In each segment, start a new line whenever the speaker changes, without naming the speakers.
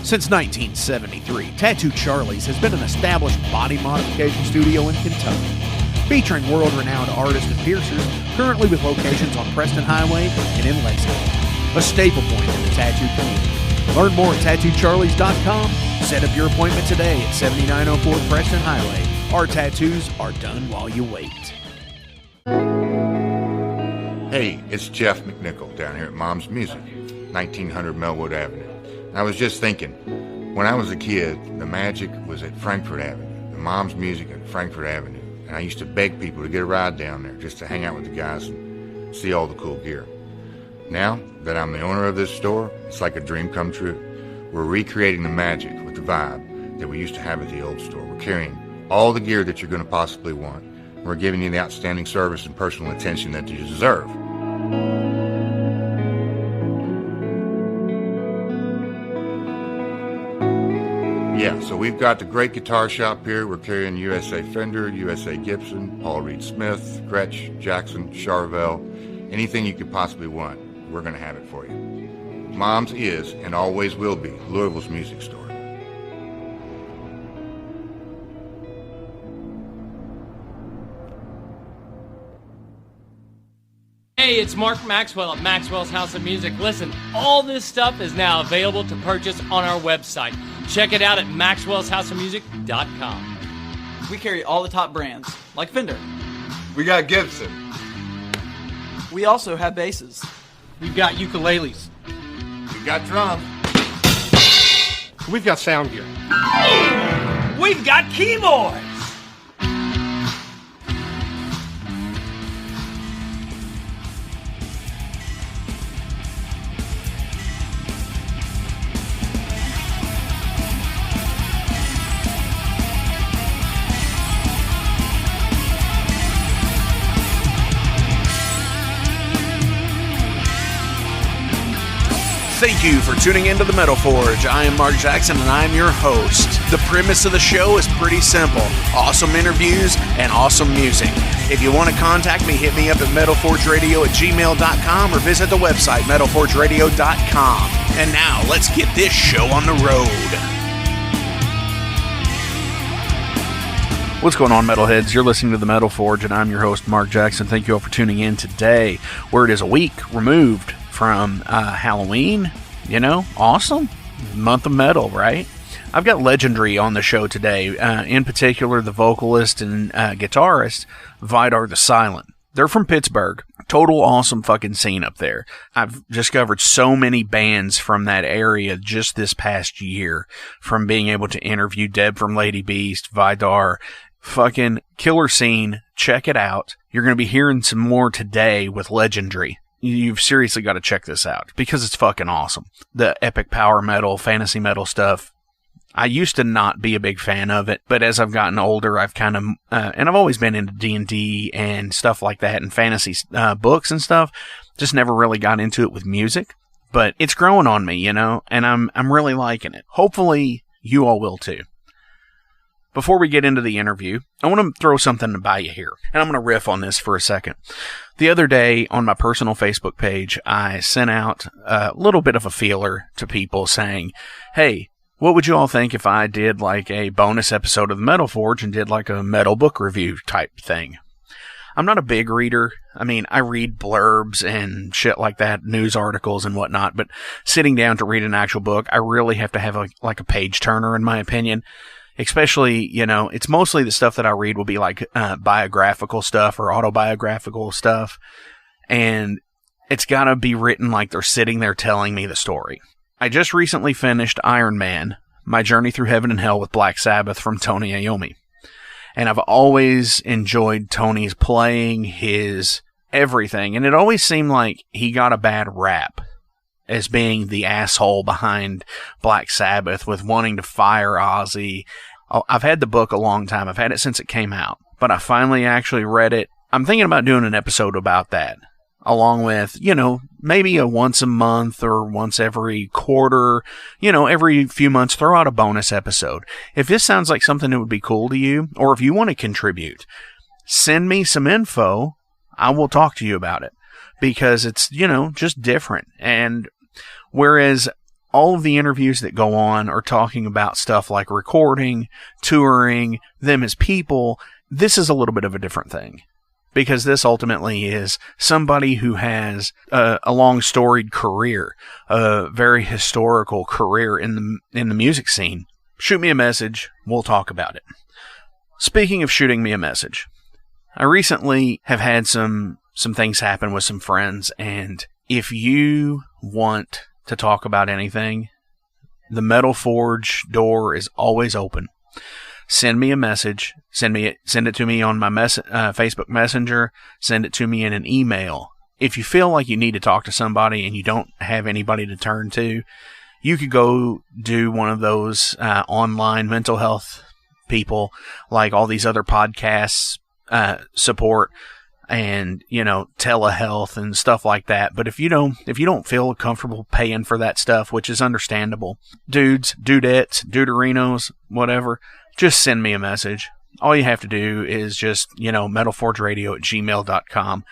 Since 1973, Tattoo Charlie's has been an established body modification studio in Kentucky, featuring world-renowned artists and piercers, currently with locations on Preston Highway and in Lexington, a staple point in the tattoo community. Learn more at tattoocharlies.com. Set up your appointment today at 7904 Preston Highway. Our tattoos are done while you wait.
Hey, it's Jeff McNichol down here at Mom's Music, 1900 Melwood Avenue. I was just thinking, when I was a kid, the magic was at Frankfort Avenue, the Mom's Music at Frankfort Avenue, and I used to beg people to get a ride down there just to hang out with the guys and see all the cool gear. Now that I'm the owner of this store, it's like a dream come true. We're recreating the magic with the vibe that we used to have at the old store. We're carrying all the gear that you're going to possibly want. We're giving you the outstanding service and personal attention that you deserve. Yeah, so we've got the great guitar shop here. We're carrying USA Fender, USA Gibson, Paul Reed Smith, Gretsch, Jackson, Charvel, anything you could possibly want. We're going to have it for you. Mom's is and always will be Louisville's music store.
Hey, it's Mark Maxwell at Maxwell's House of Music. Listen, all this stuff is now available to purchase on our website. Check it out at maxwellshouseofmusic.com.
We carry all the top brands, like Fender.
We got Gibson.
We also have basses.
We've got ukuleles.
We got drums.
We've got sound gear.
We've got keyboards.
Thank you for tuning into the Metal Forge. I am Mark Jackson and I am your host. The premise of the show is pretty simple. Awesome interviews and awesome music. If you want to contact me, hit me up at metalforgeradio@gmail.com or visit the website metalforgeradio.com. And now let's get this show on the road. What's going on, Metalheads? You're listening to the Metal Forge and I'm your host, Mark Jackson. Thank you all for tuning in today, where it is a week removed from Halloween. You know, awesome. Month of metal, right? I've got Legendry on the show today, in particular the vocalist and guitarist Vidarr The Silent. They're from Pittsburgh. Total awesome fucking scene up there. I've discovered so many bands from that area just this past year, from being able to interview Deb from Lady Beast, Vidarr. Fucking killer scene. Check it out. You're going to be hearing some more today with Legendry. You've seriously got to check this out because it's fucking awesome. The epic power metal, fantasy metal stuff. I used to not be a big fan of it, but as I've gotten older, I've kind of, and I've always been into D&D and stuff like that and fantasy books and stuff. Just never really got into it with music, but it's growing on me, you know, and I'm really liking it. Hopefully you all will too. Before we get into the interview, I want to throw something by you here, and I'm going to riff on this for a second. The other day, on my personal Facebook page, I sent out a little bit of a feeler to people saying, hey, what would you all think if I did like a bonus episode of the Metal Forge and did like a metal book review type thing? I'm not a big reader. I mean, I read blurbs and shit like that, news articles and whatnot, but sitting down to read an actual book, I really have to have a page turner, in my opinion. Especially, you know, it's mostly the stuff that I read will be like biographical stuff or autobiographical stuff. And it's got to be written like they're sitting there telling me the story. I just recently finished Iron Man, My Journey Through Heaven and Hell with Black Sabbath from Tony Iommi. And I've always enjoyed Tony's playing, his everything. And it always seemed like he got a bad rap as being the asshole behind Black Sabbath with wanting to fire Ozzy. I've had the book a long time. I've had it since it came out, but I finally actually read it. I'm thinking about doing an episode about that, along with, you know, maybe a once a month or once every quarter, you know, every few months, throw out a bonus episode. If this sounds like something that would be cool to you, or if you want to contribute, send me some info. I will talk to you about it because it's, you know, just different. And whereas all of the interviews that go on are talking about stuff like recording, touring, them as people. This is a little bit of a different thing, because this ultimately is somebody who has a long storied career, a very historical career in the music scene. Shoot me a message. We'll talk about it. Speaking of shooting me a message, I recently have had some things happen with some friends, and if you want to talk about anything, the Metal Forge door is always open. Send me a message. Send it to me on my Facebook Messenger. Send it to me in an email. If you feel like you need to talk to somebody and you don't have anybody to turn to, you could go do one of those online mental health people, like all these other podcasts support, and telehealth and stuff like that. But if you don't feel comfortable paying for that stuff, which is understandable, dudes, dudettes, duderinos, whatever, just send me a message. All you have to do is just metalforgeradio@gmail.com.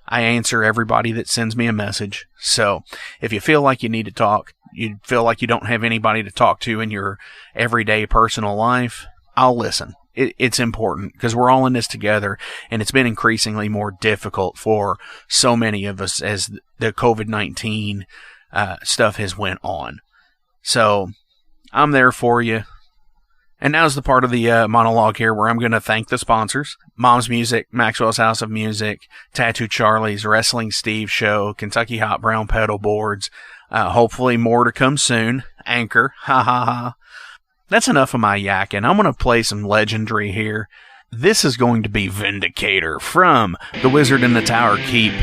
I answer everybody that sends me a message. So if you feel like you need to talk, you feel like you don't have anybody to talk to in your everyday personal life, I'll listen. It's important, because we're all in this together, and it's been increasingly more difficult for so many of us as the COVID-19 stuff has went on. So I'm there for you. And now's the part of the monologue here where I'm going to thank the sponsors: Mom's Music, Maxwell's House of Music, Tattoo Charlie's, Wrestling Steve Show, Kentucky Hot Brown Pedalboards, hopefully more to come soon, Anchor, ha ha ha. That's enough of my yakking. I'm going to play some Legendry here. This is going to be Vindicator from The Wizard in the Tower Keep.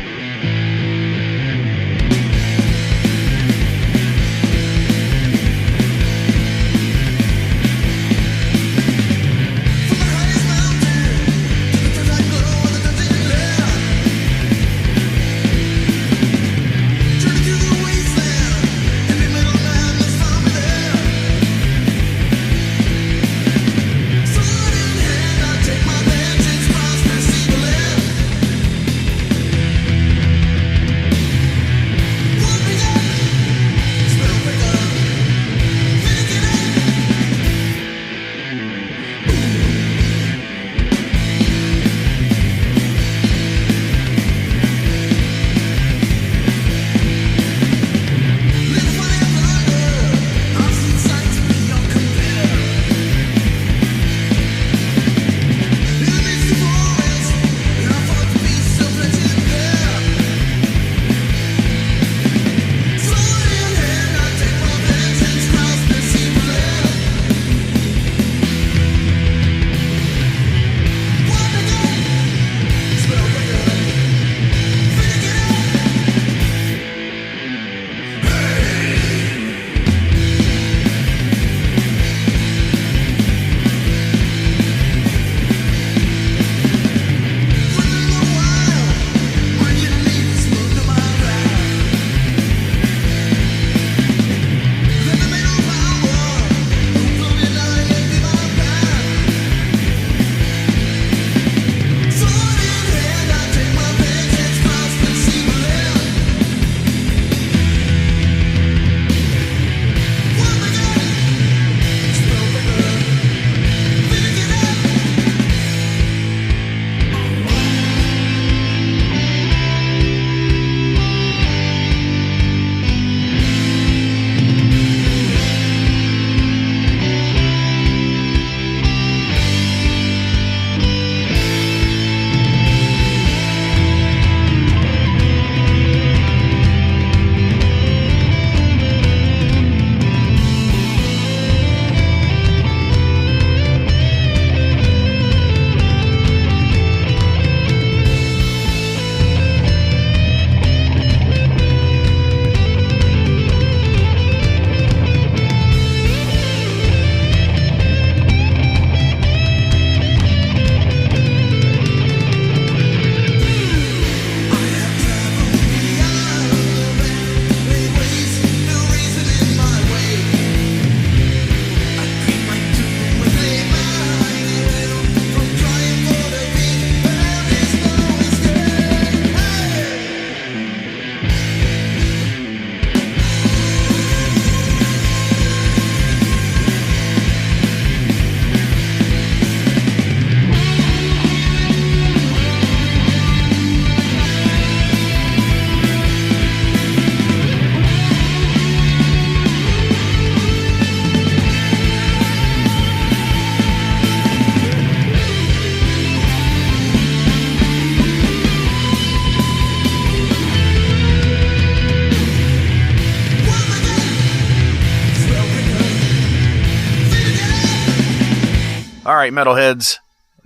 right, metalheads,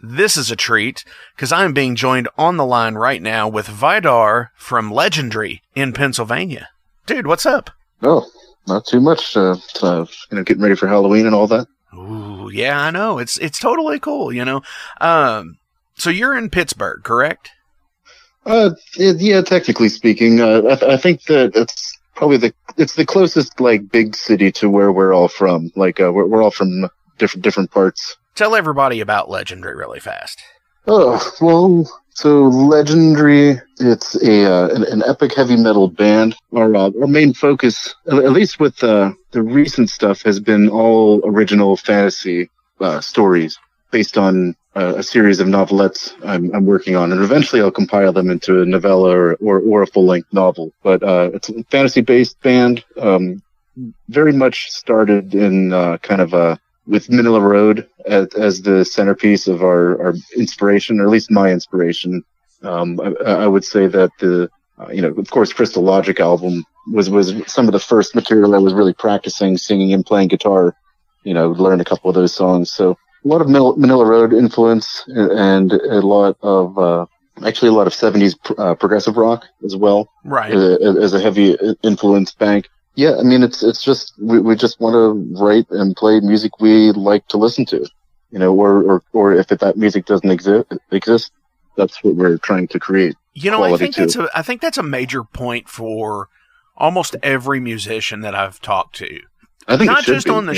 this is a treat, because I'm being joined on the line right now with Vidarr from Legendry in Pennsylvania. Dude, what's up?
Oh, not too much. Getting ready for Halloween and all that.
Ooh, yeah, I know. It's totally cool, So you're in Pittsburgh, correct?
Yeah, technically speaking. I think that it's probably the closest, like, big city to where we're all from. Like, we're all from different parts.
Tell everybody about Legendry really fast.
Oh, well, so Legendry, it's an epic heavy metal band. Our main focus, at least with the recent stuff, has been all original fantasy stories based on a series of novelettes I'm working on, and eventually I'll compile them into a novella or a full-length novel. But it's a fantasy-based band, very much started in with Manila Road as the centerpiece of our inspiration, or at least my inspiration. I would say that of course, Crystal Logic album was some of the first material I was really practicing singing and playing guitar. Learned a couple of those songs. So a lot of Manila Road influence and a lot of 70s progressive rock as well.
Right.
As a heavy influence bank. Yeah, I mean, it's just, we just want to write and play music we like to listen to, or if that music doesn't exist, that's what we're trying to create.
I think that's a major point for almost every musician that I've talked to.
I think
not just on the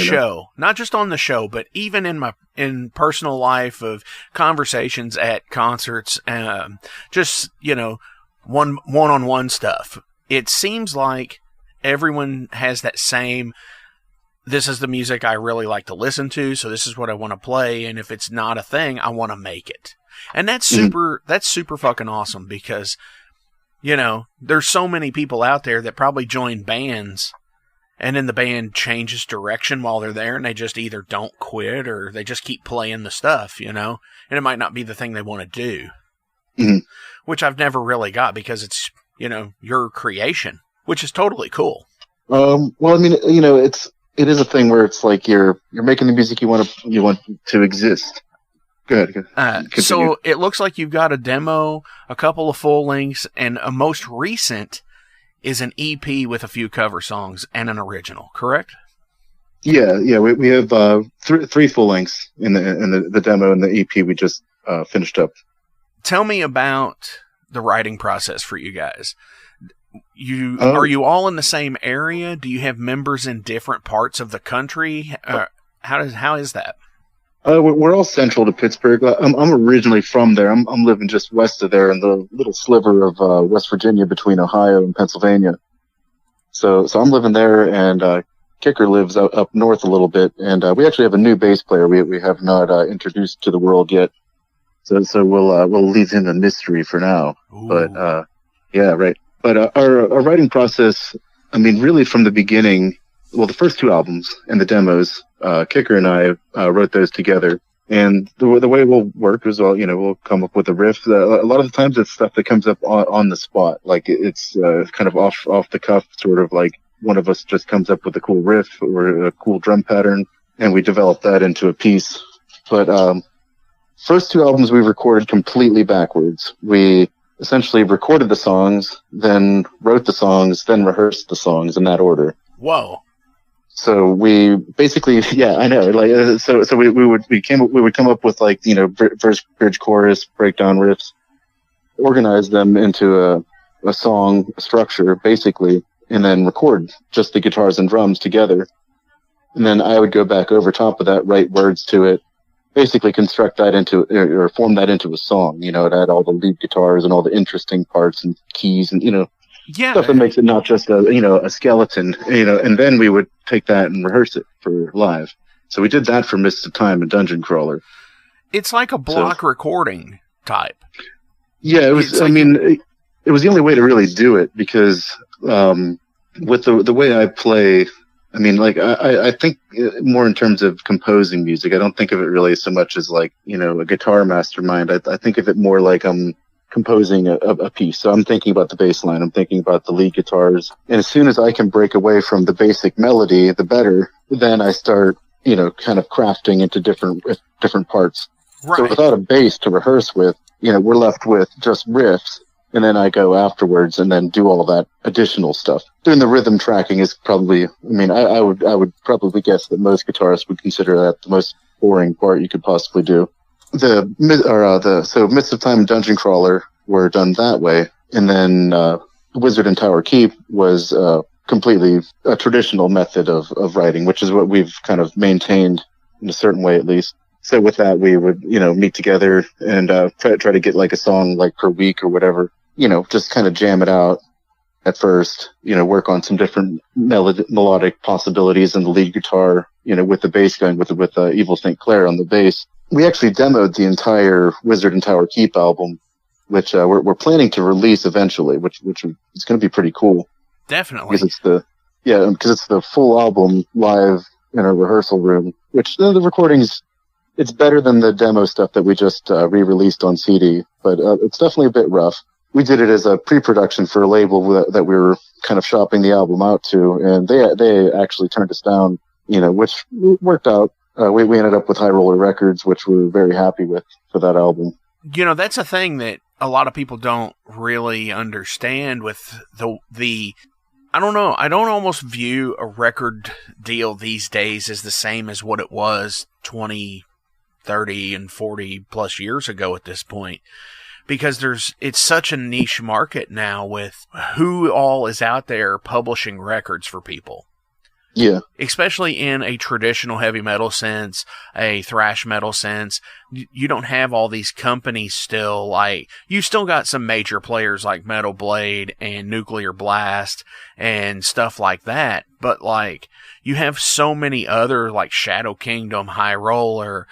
show, but even in personal life of conversations at concerts, just, one-on-one stuff. It seems like everyone has that same, this is the music I really like to listen to, so this is what I want to play, and if it's not a thing, I want to make it. And that's super fucking awesome, because, there's so many people out there that probably join bands, and then the band changes direction while they're there, and they just either don't quit, or they just keep playing the stuff, and it might not be the thing they want to do.
Mm-hmm.
Which I've never really got, because it's, your creation. Which is totally cool.
Well, I mean, it is a thing where it's like you're making the music you want to exist. Go ahead.
So it looks like you've got a demo, a couple of full lengths, and a most recent is an EP with a few cover songs and an original. Correct?
Yeah. We have three full lengths in the demo and the EP we just finished up.
Tell me about the writing process for you guys. Are you all in the same area? Do you have members in different parts of the country? How is that?
We're all central to Pittsburgh. I'm originally from there. I'm living just west of there in the little sliver of West Virginia between Ohio and Pennsylvania. So I'm living there, and Kicker lives up north a little bit. And we actually have a new bass player we have not introduced to the world yet. So we'll leave him a mystery for now.
Ooh.
But yeah, right. But our writing process, I mean, really from the beginning, well, the first two albums and the demos, Kicker and I wrote those together. And the way we'll work is, we'll come up with a riff. A lot of the times it's stuff that comes up on the spot. Like it's kind of off the cuff, sort of like one of us just comes up with a cool riff or a cool drum pattern, and we develop that into a piece. But first two albums we recorded completely backwards. We essentially recorded the songs, then wrote the songs, then rehearsed the songs in that order.
Whoa.
So we basically, yeah, I know. Like, so we would come up with, like, verse, bridge, chorus, breakdown riffs, organize them into a song structure, basically, and then record just the guitars and drums together. And then I would go back over top of that, write words to it, basically construct that or form that into a song. It had all the lead guitars and all the interesting parts and keys and, stuff that makes it not just a skeleton, and then we would take that and rehearse it for live. So we did that for Mists of Time and Dungeon Crawler.
It's like a block recording type.
Yeah, it was. It was the only way to really do it, because with the way I play, I think more in terms of composing music. I don't think of it really so much as like a guitar mastermind. I think of it more like I'm composing a piece. So I'm thinking about the bass line, I'm thinking about the lead guitars, and as soon as I can break away from the basic melody, the better. Then I start kind of crafting into different parts.
Right.
So without a bass to rehearse with, we're left with just riffs, and then I go afterwards and then do all of that additional stuff. Doing the rhythm tracking is probably, I would probably guess that most guitarists would consider that the most boring part you could possibly do. So Mists of Time and Dungeon Crawler were done that way, and then Wizard and Tower Keep was completely a traditional method of writing, which is what we've kind of maintained in a certain way, at least. So with that, we would, meet together and try to get like a song like per week or whatever, just kind of jam it out at first, work on some different melodic possibilities in the lead guitar, with the bass going with Evil St. Clair on the bass. We actually demoed the entire Wizard and Tower Keep album, which we're planning to release eventually, which is going to be pretty cool.
Definitely.
Because it's the full album live in a rehearsal room, which the recordings, it's better than the demo stuff that we just re-released on CD, but it's definitely a bit rough. We did it as a pre-production for a label that we were kind of shopping the album out to, and they actually turned us down, which worked out. We ended up with High Roller Records, which we're very happy with for that album.
That's a thing that a lot of people don't really understand with the I don't know. I don't almost view a record deal these days as the same as what it was 20, 30, and 40 plus years ago at this point. Because it's such a niche market now with who all is out there publishing records for people.
Yeah.
Especially in a traditional heavy metal sense, a thrash metal sense. You don't have all these companies still. Like, you still got some major players like Metal Blade and Nuclear Blast and stuff like that. But, like, you have so many other, like Shadow Kingdom, High Roller,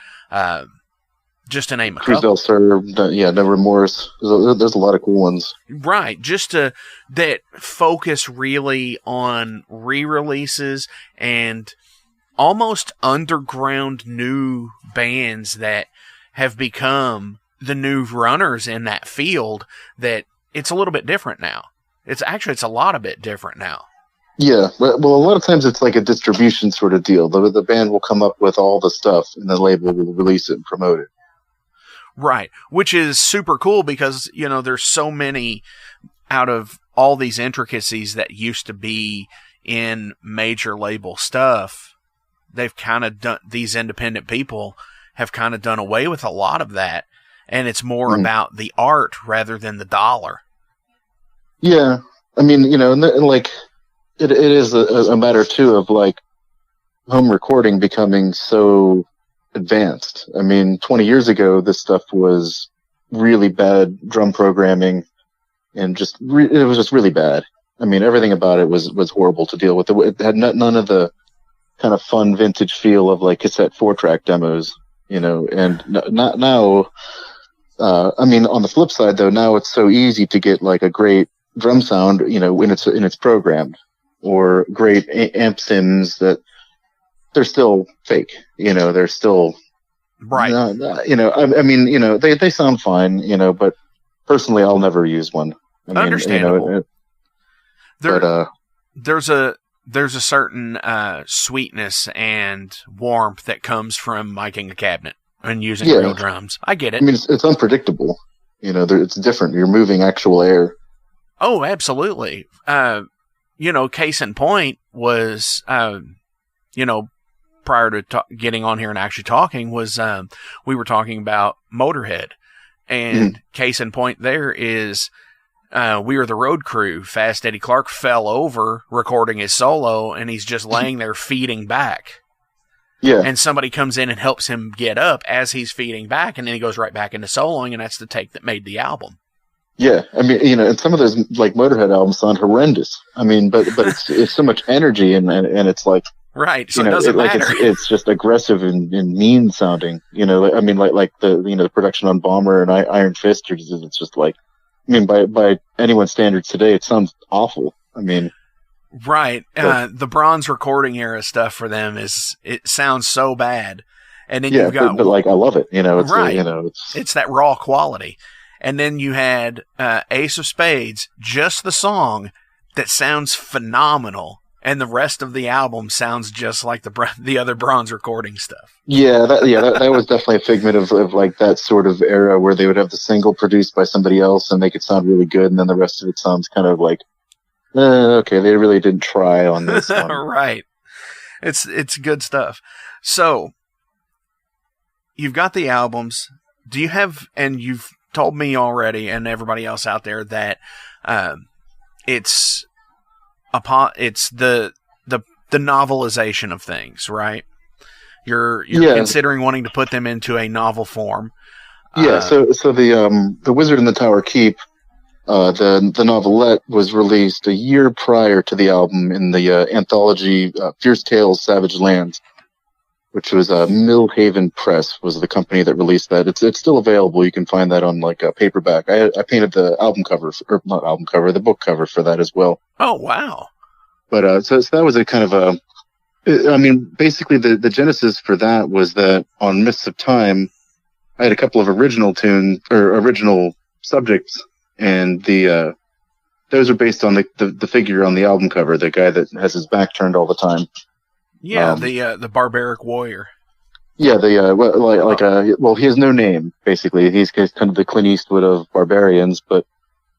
just to name a couple.
Cruise Del Sur, No Remorse. There's a lot of cool ones.
Right, that focus really on re-releases and almost underground new bands that have become the new runners in that field, that it's a little bit different now. It's a lot of bit different now.
Yeah, well, a lot of times it's like a distribution sort of deal. The band will come up with all the stuff, and the label will release it and promote it.
Right, which is super cool because, there's so many out of all these intricacies that used to be in major label stuff. They've kind of done, these independent people have kind of done away with a lot of that, and it's more about the art rather than the dollar.
Yeah, and like, it is a matter, too, of, like, home recording becoming so advanced. 20 years ago, this stuff was really bad drum programming, and it was just really bad. Everything about it was horrible to deal with. It had none of the kind of fun vintage feel of like cassette 4-track demos, and not now. On the flip side though, now it's so easy to get like a great drum sound, when it's programmed, or great amp sims that they're still fake, they're still
right.
They sound fine, but personally, I'll never use one.
Understandable. There's a certain sweetness and warmth that comes from miking a cabinet and using real drums. I get it.
It's unpredictable. It's different. You're moving actual air.
Oh, absolutely. Case in point was, prior to getting on here and actually talking, was we were talking about Motorhead. And case in point there is We Are the Road Crew. Fast Eddie Clark fell over recording his solo, and he's just laying there feeding back. Yeah. And somebody comes in and helps him get up as he's feeding back, and then he goes right back into soloing, and that's the take that made the album.
Yeah, and some of those like Motorhead albums sound horrendous. But it's so much energy, and it's like,
right. So it doesn't matter.
It's just aggressive and mean sounding. Like the production on Bomber and Iron Fist. It's just like, by anyone's standards today, it sounds awful.
Right. The Bronze recording era stuff for them it sounds so bad. And then you've got,
but like I love it. It's
right. It's that raw quality. And then you had Ace of Spades, just the song that sounds phenomenal. and the rest of the album sounds just like the other Bronze recording stuff.
Yeah, that was definitely a figment of like that sort of era where they would have the single produced by somebody else and make it sound really good, and then the rest of it sounds kind of like, okay, they really didn't try on this one.
Right. It's good stuff. So, you've got the albums. Do you have, and you've told me already and everybody else out there that it's the novelization of things, right? You're considering wanting to put them into a novel form.
Yeah, so the Wizard in the Tower Keep, the novelette was released a year prior to the album in the anthology Fierce Tales, Savage Lands, which was Millhaven Press was the company that released that. It's still available. You can find that on like a paperback. I painted the the book cover for that as well.
Oh wow!
But so that was a kind of basically the genesis for that was that on Mists of Time, I had a couple of original subjects, and those are based on the figure on the album cover, the guy that has his back turned all the time.
Yeah, the barbaric warrior.
Yeah, he has no name basically. He's kind of the Clint Eastwood of barbarians, but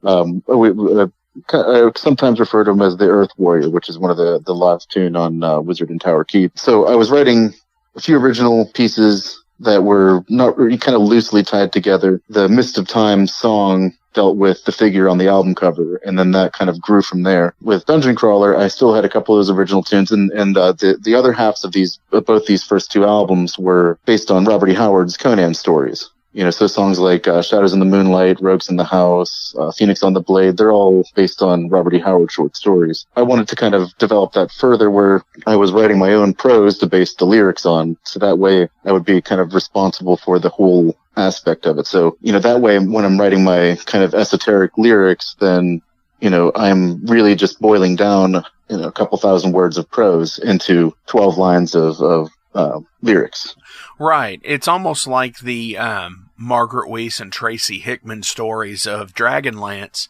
I sometimes refer to him as the Earth Warrior, which is one of the last tune on Wizard and Tower Keep. So I was writing a few original pieces that were not really kind of loosely tied together. The Mist of Time song dealt with the figure on the album cover, and then that kind of grew from there. With Dungeon Crawler, I still had a couple of those original tunes, and the other halves of both these first two albums were based on Robert E. Howard's Conan stories. So songs like Shadows in the Moonlight, Rogues in the House, Phoenix on the Blade, they're all based on Robert E. Howard short stories. I wanted to kind of develop that further where I was writing my own prose to base the lyrics on, so that way I would be kind of responsible for the whole aspect of it. So, that way when I'm writing my kind of esoteric lyrics, then, I'm really just boiling down, a couple thousand words of prose into 12 lines of lyrics.
Right. It's almost like the Margaret Weis and Tracy Hickman stories of Dragonlance,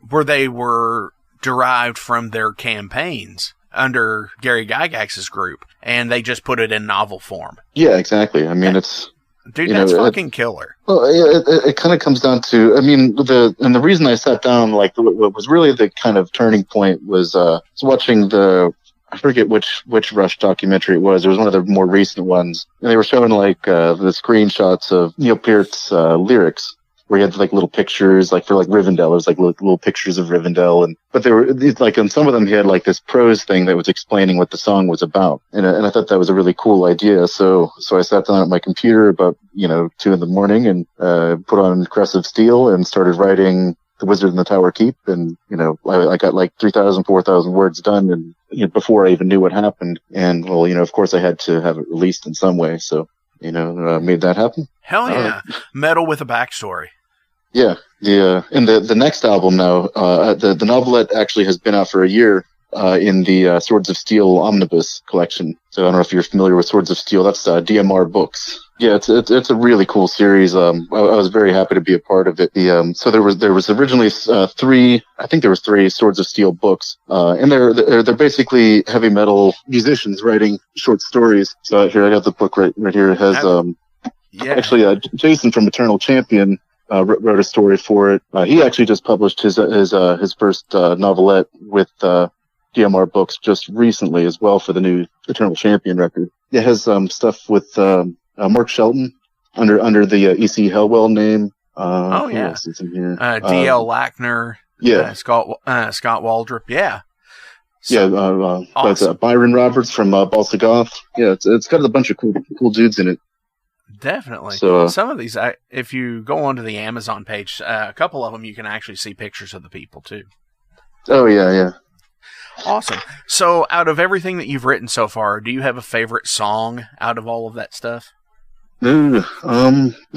where they were derived from their campaigns under Gary Gygax's group, and they just put it in novel form.
Yeah, exactly. I mean, it's...
Dude, that's fucking killer.
Well, it kind of comes down to, the reason I sat down, like, what was really the kind of turning point was watching I forget which Rush documentary it was. It was one of the more recent ones. And they were showing like the screenshots of Neil Peart's lyrics, where he had like little pictures, like for like Rivendell. It was like little pictures of Rivendell, but they were like on some of them he had like this prose thing that was explaining what the song was about. And I thought that was a really cool idea. So I sat down at my computer about 2 a.m. and put on Crescent Steel and started writing The Wizard in the Tower Keep, and I got like 3,000, 4,000 words done, and before I even knew what happened. And well, of course I had to have it released in some way, so made that happen.
Hell yeah. Metal with a backstory.
Yeah, the next album now, the novelette actually has been out for a year in the Swords of Steel Omnibus collection. So I don't know if you're familiar with Swords of Steel. That's DMR Books. Yeah, it's a really cool series. I was very happy to be a part of it. So there was originally three Swords of Steel books, and they're basically heavy metal musicians writing short stories. So here I got the book right here. It has actually Jason from Eternal Champion wrote a story for it. He actually just published his first novelette with DMR Books just recently as well for the new Eternal Champion record. It has stuff with Mark Shelton under the E.C. Hellwell name. Who else is in here?
D.L. Lackner.
Yeah.
Scott Waldrop. Yeah.
Awesome. Byron Roberts from Balsa Goth. Yeah, it's got a bunch of cool dudes in it.
Definitely.
So
some of these, if you go onto the Amazon page, a couple of them you can actually see pictures of the people too.
Oh yeah.
Awesome. So, out of everything that you've written so far, do you have a favorite song out of all of that stuff?
That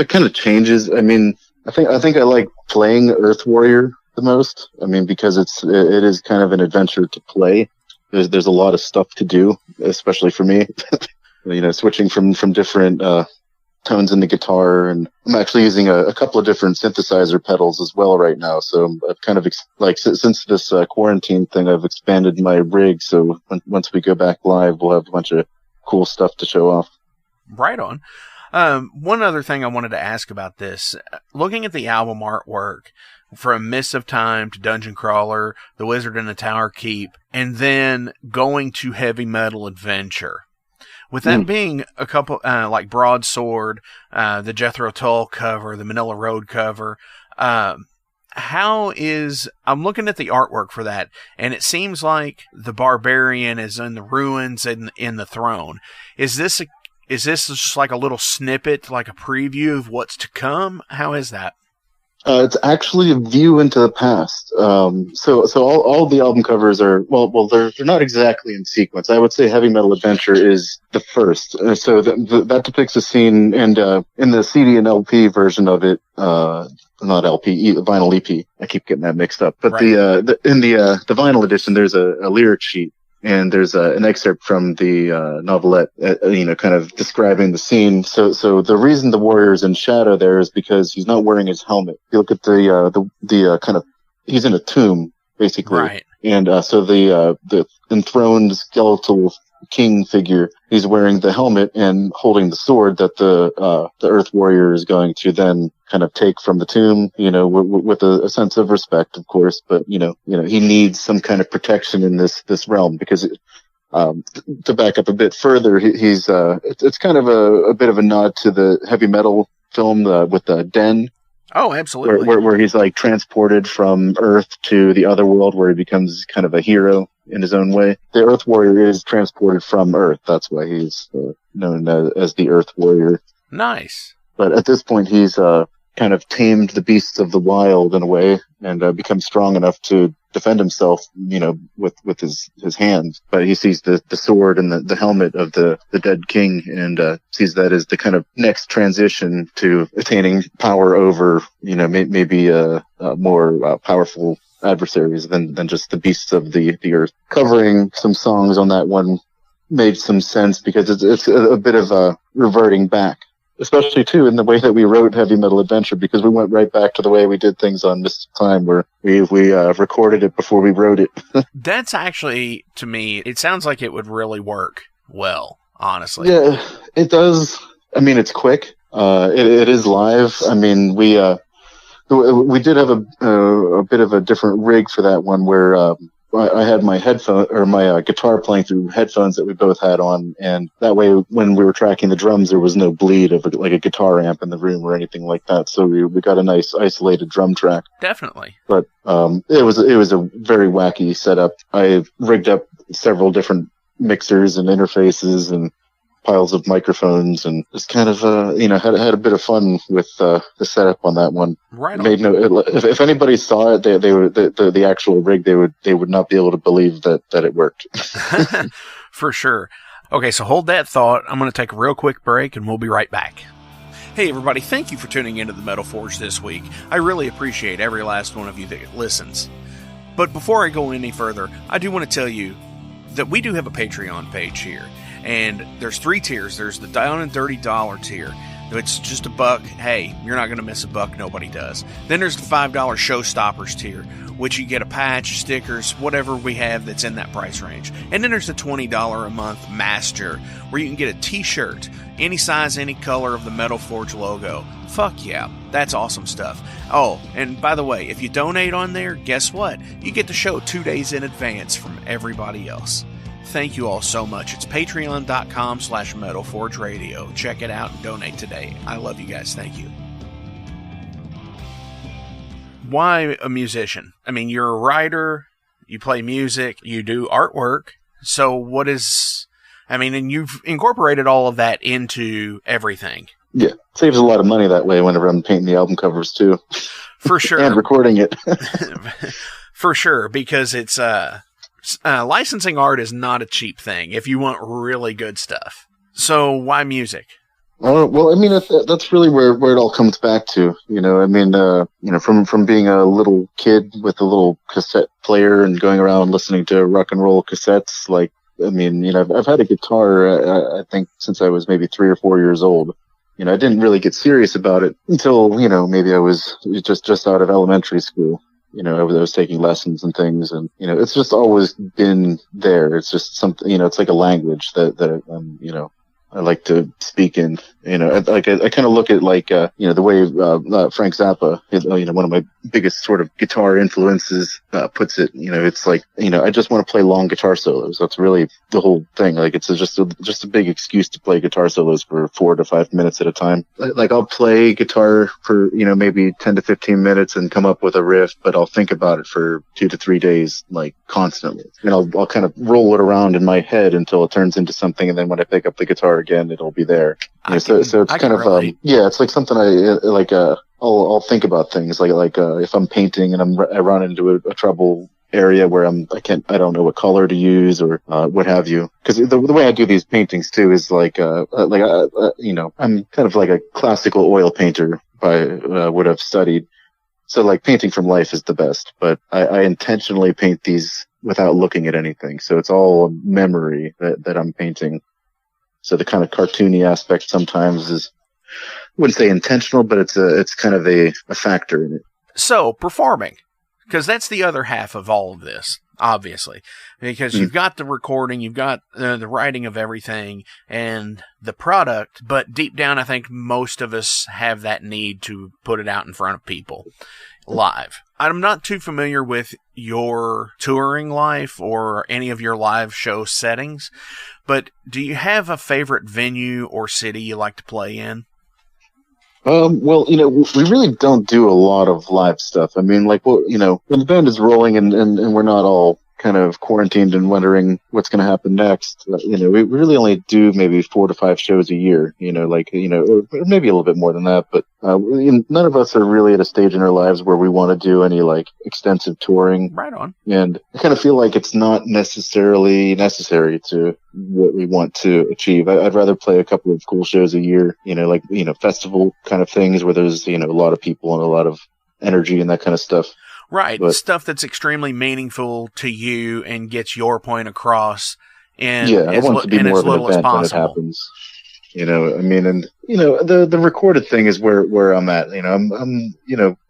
kind of changes. I mean, I think I like playing Earth Warrior the most. I mean, because it is kind of an adventure to play. There's a lot of stuff to do, especially for me. Switching from different tones in the guitar, and I'm actually using a couple of different synthesizer pedals as well right now. So I've kind of since this quarantine thing, I've expanded my rig. So once we go back live, we'll have a bunch of cool stuff to show off.
Right on. One other thing I wanted to ask about this, looking at the album artwork, from Mists of Time to Dungeon Crawler, The Wizard and the Tower Keep, and then going to Heavy Metal Adventure. With that being a couple, like Broadsword, the Jethro Tull cover, the Manila Road cover, I'm looking at the artwork for that, and it seems like the Barbarian is in the ruins and in the throne. Is this just like a little snippet, like a preview of what's to come? How is that?
It's actually a view into the past. So all the album covers are, they're not exactly in sequence. I would say Heavy Metal Adventure is the first. So that depicts a scene, and in the CD and LP version of it, not LP, vinyl EP. I keep getting that mixed up. But right. In the vinyl edition, there's a lyric sheet. And there's an excerpt from the novelette, kind of describing the scene. So the reason the warrior is in shadow there is because he's not wearing his helmet. If you look at the kind of, he's in a tomb basically,
right?
And so the enthroned skeletal king figure, he's wearing the helmet and holding the sword that the Earth Warrior is going to then kind of take from the tomb, with a sense of respect, of course, but he needs some kind of protection in this realm, because to back up a bit further, it's kind of a bit of a nod to the heavy metal film with the Den.
Oh, absolutely.
Where he's like transported from Earth to the other world, where he becomes kind of a hero in his own way. The Earth Warrior is transported from Earth. That's why he's known as the Earth Warrior.
Nice.
But at this point, he's kind of tamed the beasts of the wild in a way, and become strong enough to defend himself, with his hands. But he sees the sword and the helmet of the dead king, and sees that as the kind of next transition to attaining power over, maybe more powerful adversaries than just the beasts of the earth. Covering some songs on that one made some sense, because it's a bit of a reverting back, especially too in the way that we wrote Heavy Metal Adventure, because we went right back to the way we did things on Mists of Time, where we recorded it before we wrote it.
That's actually, to me, it sounds like it would really work well, honestly.
Yeah, it does. I mean, it's quick. It is live. I mean, we did have a bit of a different rig for that one, where I had my guitar playing through headphones that we both had on, and that way, when we were tracking the drums, there was no bleed of like a guitar amp in the room or anything like that. So we got a nice isolated drum track.
Definitely.
But it was a very wacky setup. I rigged up several different mixers and interfaces and piles of microphones, and just kind of had a bit of fun with the setup on that one.
Right.
If anybody saw it, they would the actual rig, they would not be able to believe that it worked.
For sure. Okay, so hold that thought. I'm going to take a real quick break, and we'll be right back. Hey everybody, thank you for tuning into the Metal Forge this week. I really appreciate every last one of you that listens. But before I go any further, I do want to tell you that we do have a Patreon page here. And there's 3 tiers. There's the down and dirty dollar tier. It's just $1. Hey, you're not going to miss $1. Nobody does. Then there's the $5 showstoppers tier, which you get a patch, stickers, whatever we have that's in that price range. And then there's the $20 a month master, where you can get a t-shirt, any size, any color of the Metal Forge logo. Fuck yeah, that's awesome stuff. Oh, and by the way, if you donate on there, guess what? You get the show 2 days in advance from everybody else. Thank you all so much. It's patreon.com/metalforgeradio. Check it out and donate today. I love you guys. Thank you. Why a musician? I mean, you're a writer, you play music, you do artwork. So and you've incorporated all of that into everything.
Yeah. Saves a lot of money that way whenever I'm painting the album covers too.
For sure.
And recording it.
For sure, because it's licensing art is not a cheap thing if you want really good stuff. So why music?
Well, I mean, that's really where it all comes back to. From being a little kid with a little cassette player and going around listening to rock and roll cassettes. I've had a guitar, I think, since I was maybe 3 or 4 years old. I didn't really get serious about it until, maybe I was just out of elementary school. I was taking lessons and things, and, it's just always been there. It's just something, it's like a language that I like to speak in. I kind of look at the way Frank Zappa, one of my biggest sort of guitar influences, puts it. It's like, I just want to play long guitar solos. That's really the whole thing. Like, it's just a big excuse to play guitar solos for 4 to 5 minutes at a time. Like, I'll play guitar for maybe 10 to 15 minutes and come up with a riff, but I'll think about it for 2 to 3 days, like, constantly. And I'll kind of roll it around in my head until it turns into something, and then when I pick up the guitar again, it'll be there. So it's kind of it's like something I'll think about things like if I'm painting and I run into a trouble area where I don't know what color to use or what have you, because the way I do these paintings too is I'm kind of like a classical oil painter by what I've studied. So like painting from life is the best, but I intentionally paint these without looking at anything. So it's all memory that I'm painting. So the kind of cartoony aspect sometimes is, I wouldn't say intentional, but it's kind of a factor in it.
So performing, because that's the other half of all of this, obviously, because you've got the recording, you've got the writing of everything and the product, but deep down, I think most of us have that need to put it out in front of people live. I'm not too familiar with your touring life or any of your live show settings, but do you have a favorite venue or city you like to play in?
Well, we really don't do a lot of live stuff. I mean, like, well, when the band is rolling and we're not all kind of quarantined and wondering what's going to happen next, we really only do maybe 4 to 5 shows a year, or maybe a little bit more than that. But none of us are really at a stage in our lives where we want to do any like extensive touring.
Right on. And
I kind of feel like it's not necessarily necessary to what we want to achieve. I'd rather play a couple of cool shows a year, festival kind of things where there's, a lot of people and a lot of energy and that kind of stuff.
Right. But stuff that's extremely meaningful to you and gets your point across in
I want it to be more of an event when it happens. The recorded thing is where I'm at. I'm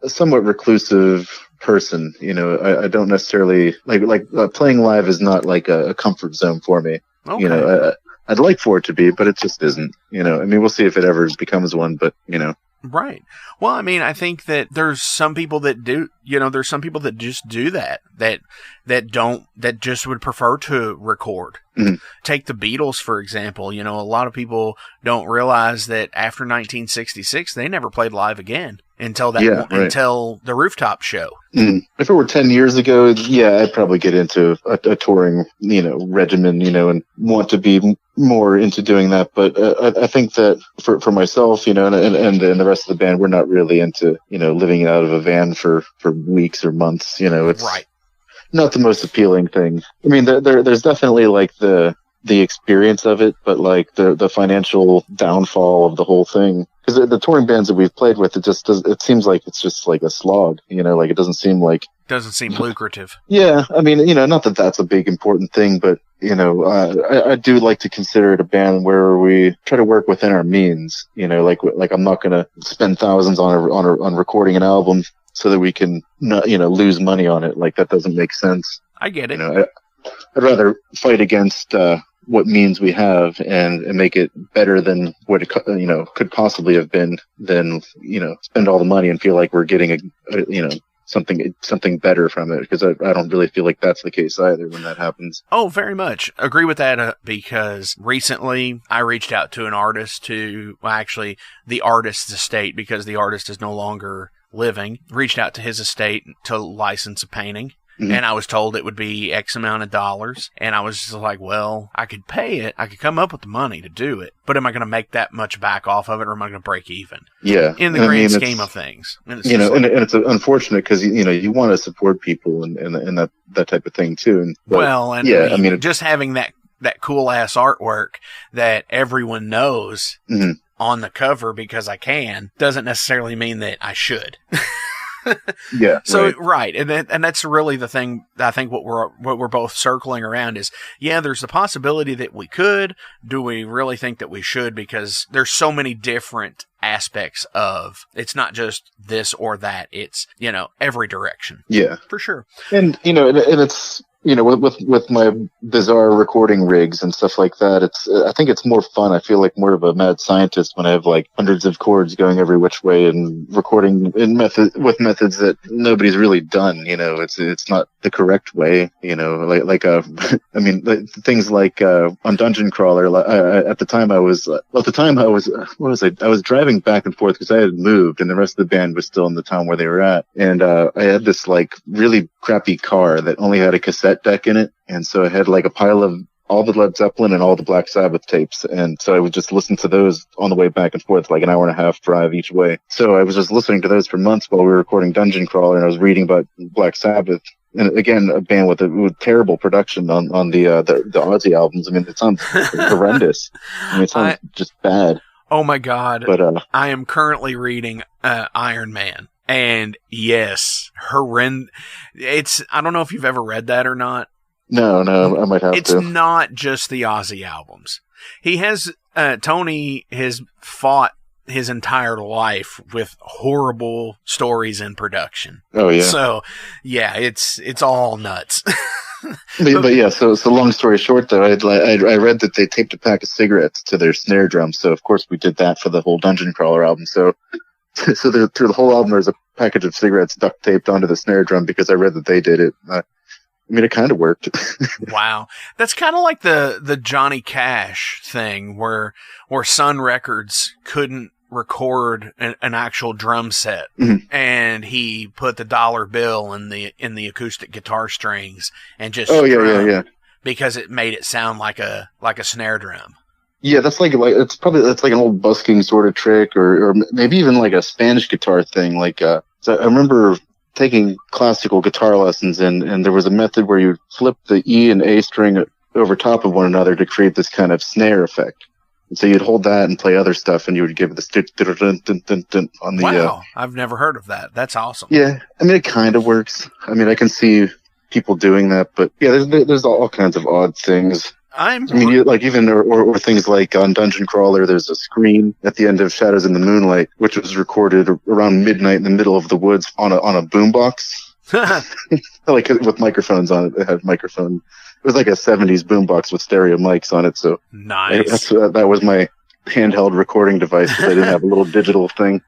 a somewhat reclusive person. I don't necessarily like playing live is not like a comfort zone for me. Okay. I'd like for it to be, but it just isn't. We'll see if it ever becomes one, but
Right. Well, I think that there's some people that do, there's some people that just do that just would prefer to record. Mm-hmm. Take the Beatles, for example. A lot of people don't realize that after 1966, they never played live again until the rooftop show.
Mm. If it were 10 years ago, I'd probably get into a touring, regimen, and want to be more into doing that. But I think that for myself, and the rest of the band, we're not really into, living out of a van for weeks or months. It's
right.
Not the most appealing thing. There's definitely like the experience of it, but like the financial downfall of the whole thing. Because the touring bands that we've played with, it seems like it's just like a slog, like it doesn't seem
lucrative.
Yeah. Not that that's a big important thing, but I do like to consider it a band where we try to work within our means, like I'm not going to spend thousands on recording an album so that we can not, lose money on it. Like that doesn't make sense.
I get it.
I'd rather fight against, what means we have and make it better than what it could possibly have been than spend all the money and feel like we're getting something better from it, because I don't really feel like that's the case either when that happens.
Oh, very much agree with that, because recently I reached out to an artist the artist's estate, because the artist is no longer living, reached out to his estate to license a painting. Mm-hmm. And I was told it would be X amount of dollars. And I was just like, well, I could pay it. I could come up with the money to do it. But am I going to make that much back off of it, or am I going to break even?
Yeah.
In the grand scheme of things.
And it's it's unfortunate because, you want to support people and that type of thing too.
Just having that cool ass artwork that everyone knows on the cover because I can doesn't necessarily mean that I should.
Yeah.
So right, and that's really the thing. I think what we're both circling around is, yeah, there's the possibility that we could. Do we really think that we should? Because there's so many different aspects of it's not just this or that. It's every direction.
Yeah,
for sure.
And and it's with my bizarre recording rigs and stuff like that, I think it's more fun. I feel like more of a mad scientist when I have like hundreds of chords going every which way and recording with methods that nobody's really done. It's not the correct way. I mean, things like on Dungeon Crawler. At the time I was I was driving back and forth because I had moved and the rest of the band was still in the town where they were at, and I had this like really crappy car that only had a cassette deck in it, and so I had like a pile of all the Led Zeppelin and all the Black Sabbath tapes, and so I would just listen to those on the way back and forth, like an hour and a half drive each way. So I was just listening to those for months while we were recording Dungeon Crawler, and I was reading about Black Sabbath, and again, a band with terrible production on the Aussie albums. I mean, it sounds horrendous. I mean, it sounds just bad.
Oh my God!
But
I am currently reading Iron Man. And yes, it's, I don't know if you've ever read that or not.
No, I might have to.
It's not just the Ozzy albums. He has, Tony has fought his entire life with horrible stories in production.
Oh yeah.
So yeah, it's all nuts.
but yeah, so long story short though, I read that they taped a pack of cigarettes to their snare drum. So of course we did that for the whole Dungeon Crawler album. So through the whole album, there's a package of cigarettes duct taped onto the snare drum because I read that they did it. I mean, it kind of worked.
Wow. That's kind of like the Johnny Cash thing where Sun Records couldn't record an actual drum set, and he put the dollar bill in the acoustic guitar strings and just
yeah,
because it made it sound like a snare drum.
Yeah, that's like an old busking sort of trick, or maybe even like a Spanish guitar thing. Like, so I remember taking classical guitar lessons, and there was a method where you flip the E and A string over top of one another to create this kind of snare effect. And so you'd hold that and play other stuff, and you would give it the on the.
Wow, I've never heard of that. That's awesome.
Yeah, I mean, it kind of works. I mean, I can see people doing that, but yeah, there's all kinds of odd things. Or things like on Dungeon Crawler, there's a screen at the end of Shadows in the Moonlight, which was recorded around midnight in the middle of the woods on a boombox, like with microphones on it. It had microphone. It was like a '70s boombox with stereo mics on it. So
nice.
That was my handheld recording device because I didn't have a little digital thing.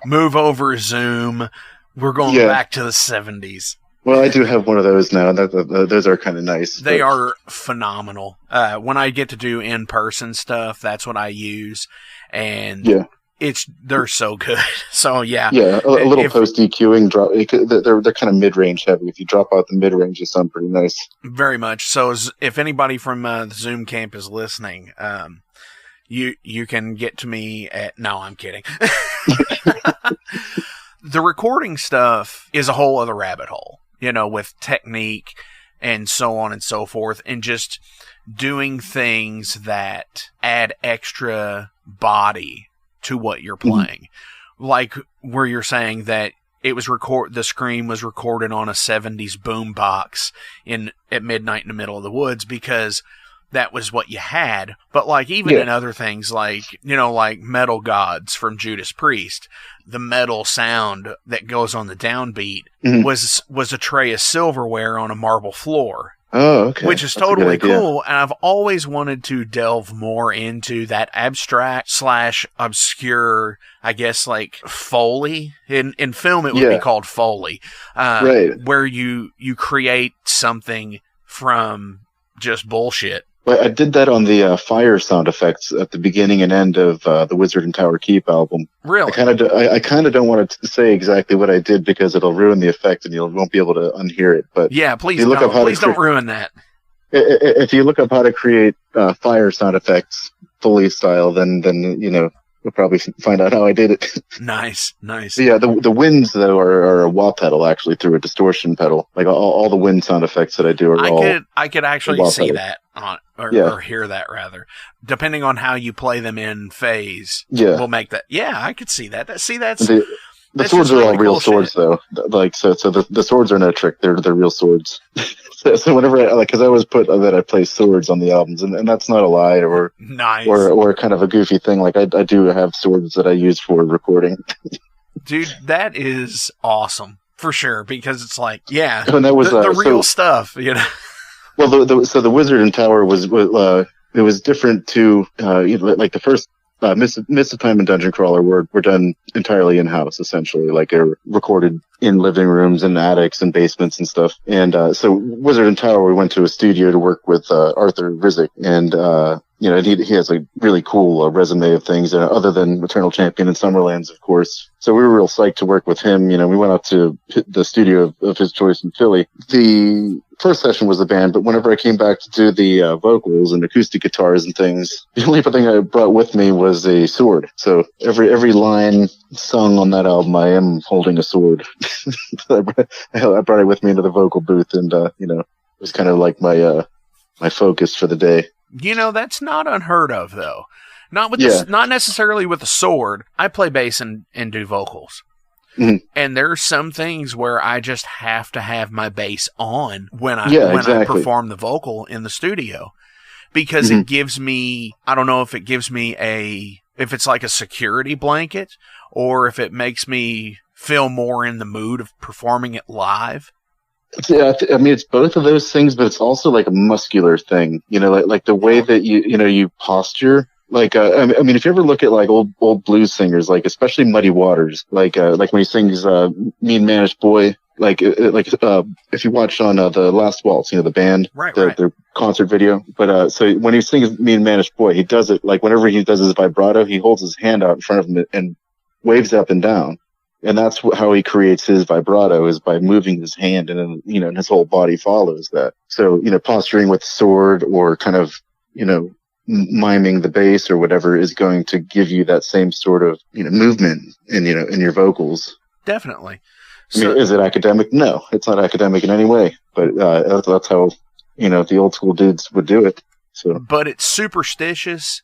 Move over, Zoom. We're going back to the '70s.
Well, I do have one of those now. Those are kind of nice.
They are phenomenal. When I get to do in-person stuff, that's what I use, and they're so good. So yeah,
a little post EQing drop. They're kind of mid-range heavy. If you drop out the mid-range, they sound pretty nice. Very
much. So if anybody from the Zoom camp is listening, you can get to me at. No, I'm kidding. The recording stuff is a whole other rabbit hole. With technique and so on and so forth, and just doing things that add extra body to what you're playing. Like where you're saying that it was the scream was recorded on a 70s boombox at midnight in the middle of the woods because that was what you had. But like even in other things like Metal Gods from Judas Priest, the metal sound that goes on the downbeat was a tray of silverware on a marble floor.
Oh, okay.
Which is totally cool. And I've always wanted to delve more into that abstract / obscure, I guess, like Foley. In film, it would be called Foley.
Right.
Where you create something from just bullshit.
Well, I did that on the fire sound effects at the beginning and end of the Wizard and Tower Keep album.
Really?
I kind of don't want to say exactly what I did because it'll ruin the effect and you won't be able to unhear it. But
yeah, please don't ruin that.
If you look up how to create fire sound effects Foley style, then you'll probably find out how I did it.
Nice.
So yeah, the winds though are a wah pedal actually through a distortion pedal. Like all the wind sound effects that I do are
I could actually see that or hear that rather, depending on how you play them in phase.
Yeah,
we'll make that. Yeah, I could see that.
The The swords are all real swords, though. Like, so the swords are no trick. They're real swords. so whenever because I always put that I play swords on the albums, and that's not a lie or
nice
or kind of a goofy thing. Like I do have swords that I use for recording.
Dude, that is awesome for sure, because it's like, yeah,
and that was
the real stuff, you know.
Well, so the Wizard and Tower was it was different too. Like the first Mist of Time and Dungeon Crawler were done entirely in house, essentially. Like they were recorded in living rooms and attics and basements and stuff. And so Wizard and Tower, we went to a studio to work with Arthur Rizek, and he has a really cool resume of things, other than Eternal Champion and Summerlands, of course. So we were real psyched to work with him. We went out to the studio of his choice in Philly. The first session was the band, but whenever I came back to do the vocals and acoustic guitars and things, the only thing I brought with me was a sword. So every line sung on that album, I am holding a sword. I brought it with me into the vocal booth, and it was kind of like my focus for the day.
That's not unheard of, though. Not necessarily with a sword. I play bass and do vocals. Mm-hmm. And there's some things where I just have to have my bass on when I perform the vocal in the studio, because it gives me, I don't know if it gives me if it's like a security blanket, or if it makes me feel more in the mood of performing it live.
Yeah, it's both of those things, but it's also like a muscular thing, like the way that you posture. Like, if you ever look at like old blues singers, like especially Muddy Waters, like when he sings "Mean Manish Boy," if you watch on the Last Waltz, the band, their concert video. But so when he sings "Mean Manish Boy," he does it like whenever he does his vibrato, he holds his hand out in front of him and waves up and down. And that's how he creates his vibrato, is by moving his hand, and then, and his whole body follows that. So, posturing with the sword, or kind of, miming the bass or whatever, is going to give you that same sort of, movement in your vocals.
Definitely.
Is it academic? No, it's not academic in any way, but that's how, the old school dudes would do it. So.
But it's superstitious,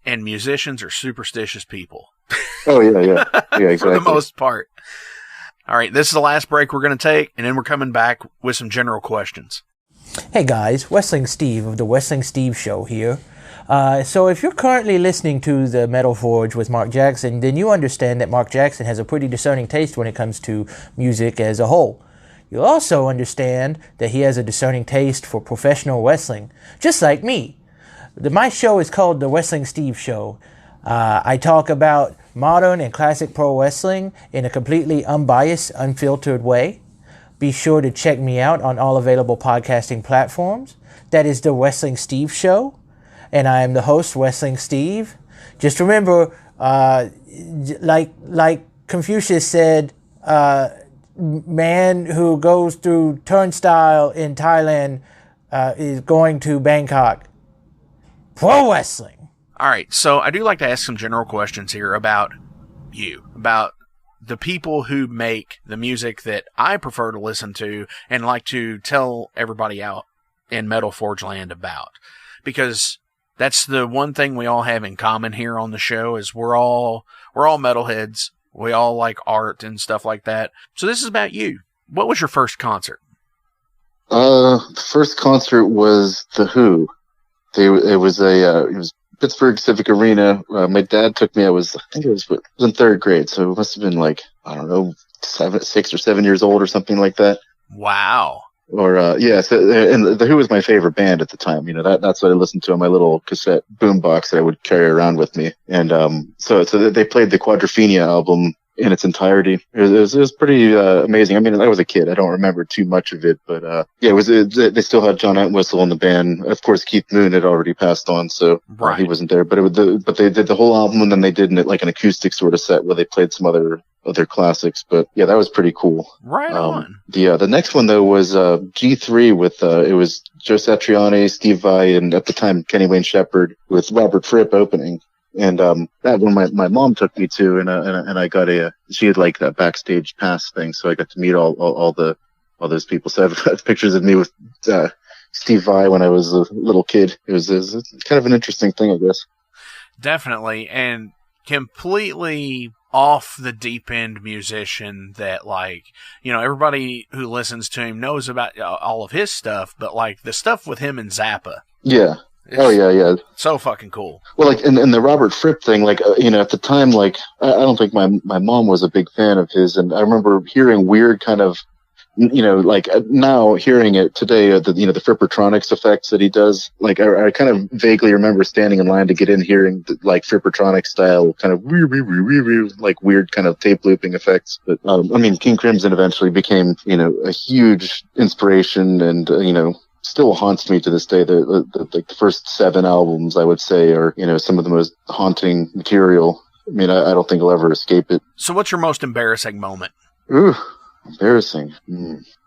and musicians are superstitious people.
Oh, yeah, exactly.
For the most part. All right, this is the last break we're going to take, and then we're coming back with some general questions.
Hey guys, Wrestling Steve of the Wrestling Steve Show here. So if you're currently listening to the Metal Forge with Mark Jackson, then you understand that Mark Jackson has a pretty discerning taste when it comes to music as a whole. You'll also understand that he has a discerning taste for professional wrestling, just like me. My show is called the Wrestling Steve Show. I talk about modern and classic pro wrestling in a completely unbiased, unfiltered way. Be sure to check me out on all available podcasting platforms. That is the Wrestling Steve Show, and I am the host, Wrestling Steve. Just remember, like Confucius said, man who goes through turnstile in Thailand is going to Bangkok. Pro wrestling.
All right, so I do like to ask some general questions here about you, about the people who make the music that I prefer to listen to and like to tell everybody out in Metal Forge Land about. Because that's the one thing we all have in common here on the show, is we're all metalheads. We all like art and stuff like that. So this is about you. What was your first concert?
The first concert was The Who. It was Pittsburgh Civic Arena. My dad took me. I was in third grade, so it must have been like, I don't know, 6 or 7 years old or something like that.
Wow.
Or and The Who was my favorite band at the time. That's what I listened to on my little cassette boombox that I would carry around with me. And so they played the Quadrophenia album in its entirety. It was pretty amazing. I was a kid. I don't remember too much of it, but they still had John Entwistle in the band. Of course, Keith Moon had already passed on, so he wasn't there. But but they did the whole album, and then they did like an acoustic sort of set where they played some other classics. But yeah, that was pretty cool.
Right on.
The next one though was G3 with it was Joe Satriani, Steve Vai, and at the time Kenny Wayne Shepherd with Robert Fripp opening. And that one my mom took me to, and I got she had like that backstage pass thing, so I got to meet all those people. So I've got pictures of me with Steve Vai when I was a little kid. It was kind of an interesting thing, I guess.
Definitely, and completely off the deep end musician that, like, you know, everybody who listens to him knows about all of his stuff, but like the stuff with him and Zappa.
Yeah.
It's
yeah.
so fucking cool.
Well, like, in the Robert Fripp thing, like, you know, at the time, like, I don't think my mom was a big fan of his, and I remember hearing weird kind of, you know, like, now hearing it today, you know, the Frippertronics effects that he does, like, I kind of vaguely remember standing in line to get in hearing, like, Frippertronic style, kind of, like, weird kind of tape looping effects. But, I mean, King Crimson eventually became, you know, a huge inspiration and, you know, still haunts me to this day. The first 7 albums, I would say, are, you know, some of the most haunting material. I mean, I don't think I'll ever escape it.
So what's your most embarrassing moment?
Ooh, embarrassing.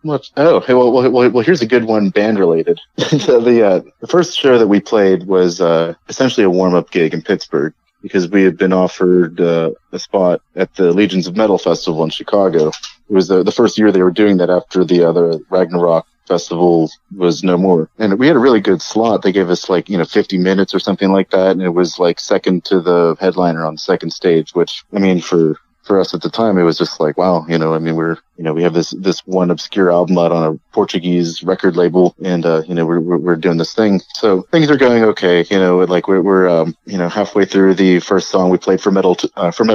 What? Oh, hey, well, here's a good one, band related. The first show that we played was essentially a warm-up gig in Pittsburgh, because we had been offered a spot at the Legions of Metal Festival in Chicago. It was the first year they were doing that after the Ragnarok Festival was no more. And we had a really good slot. They gave us, like, you know, 50 minutes or something like that, and it was like second to the headliner on the second stage, which, I mean, for us at the time, it was just like, wow, you know, I mean, we have this one obscure album out on a Portuguese record label, and you know, we're doing this thing. So things are going okay, you know, like we're you know, halfway through the first song we played for Metal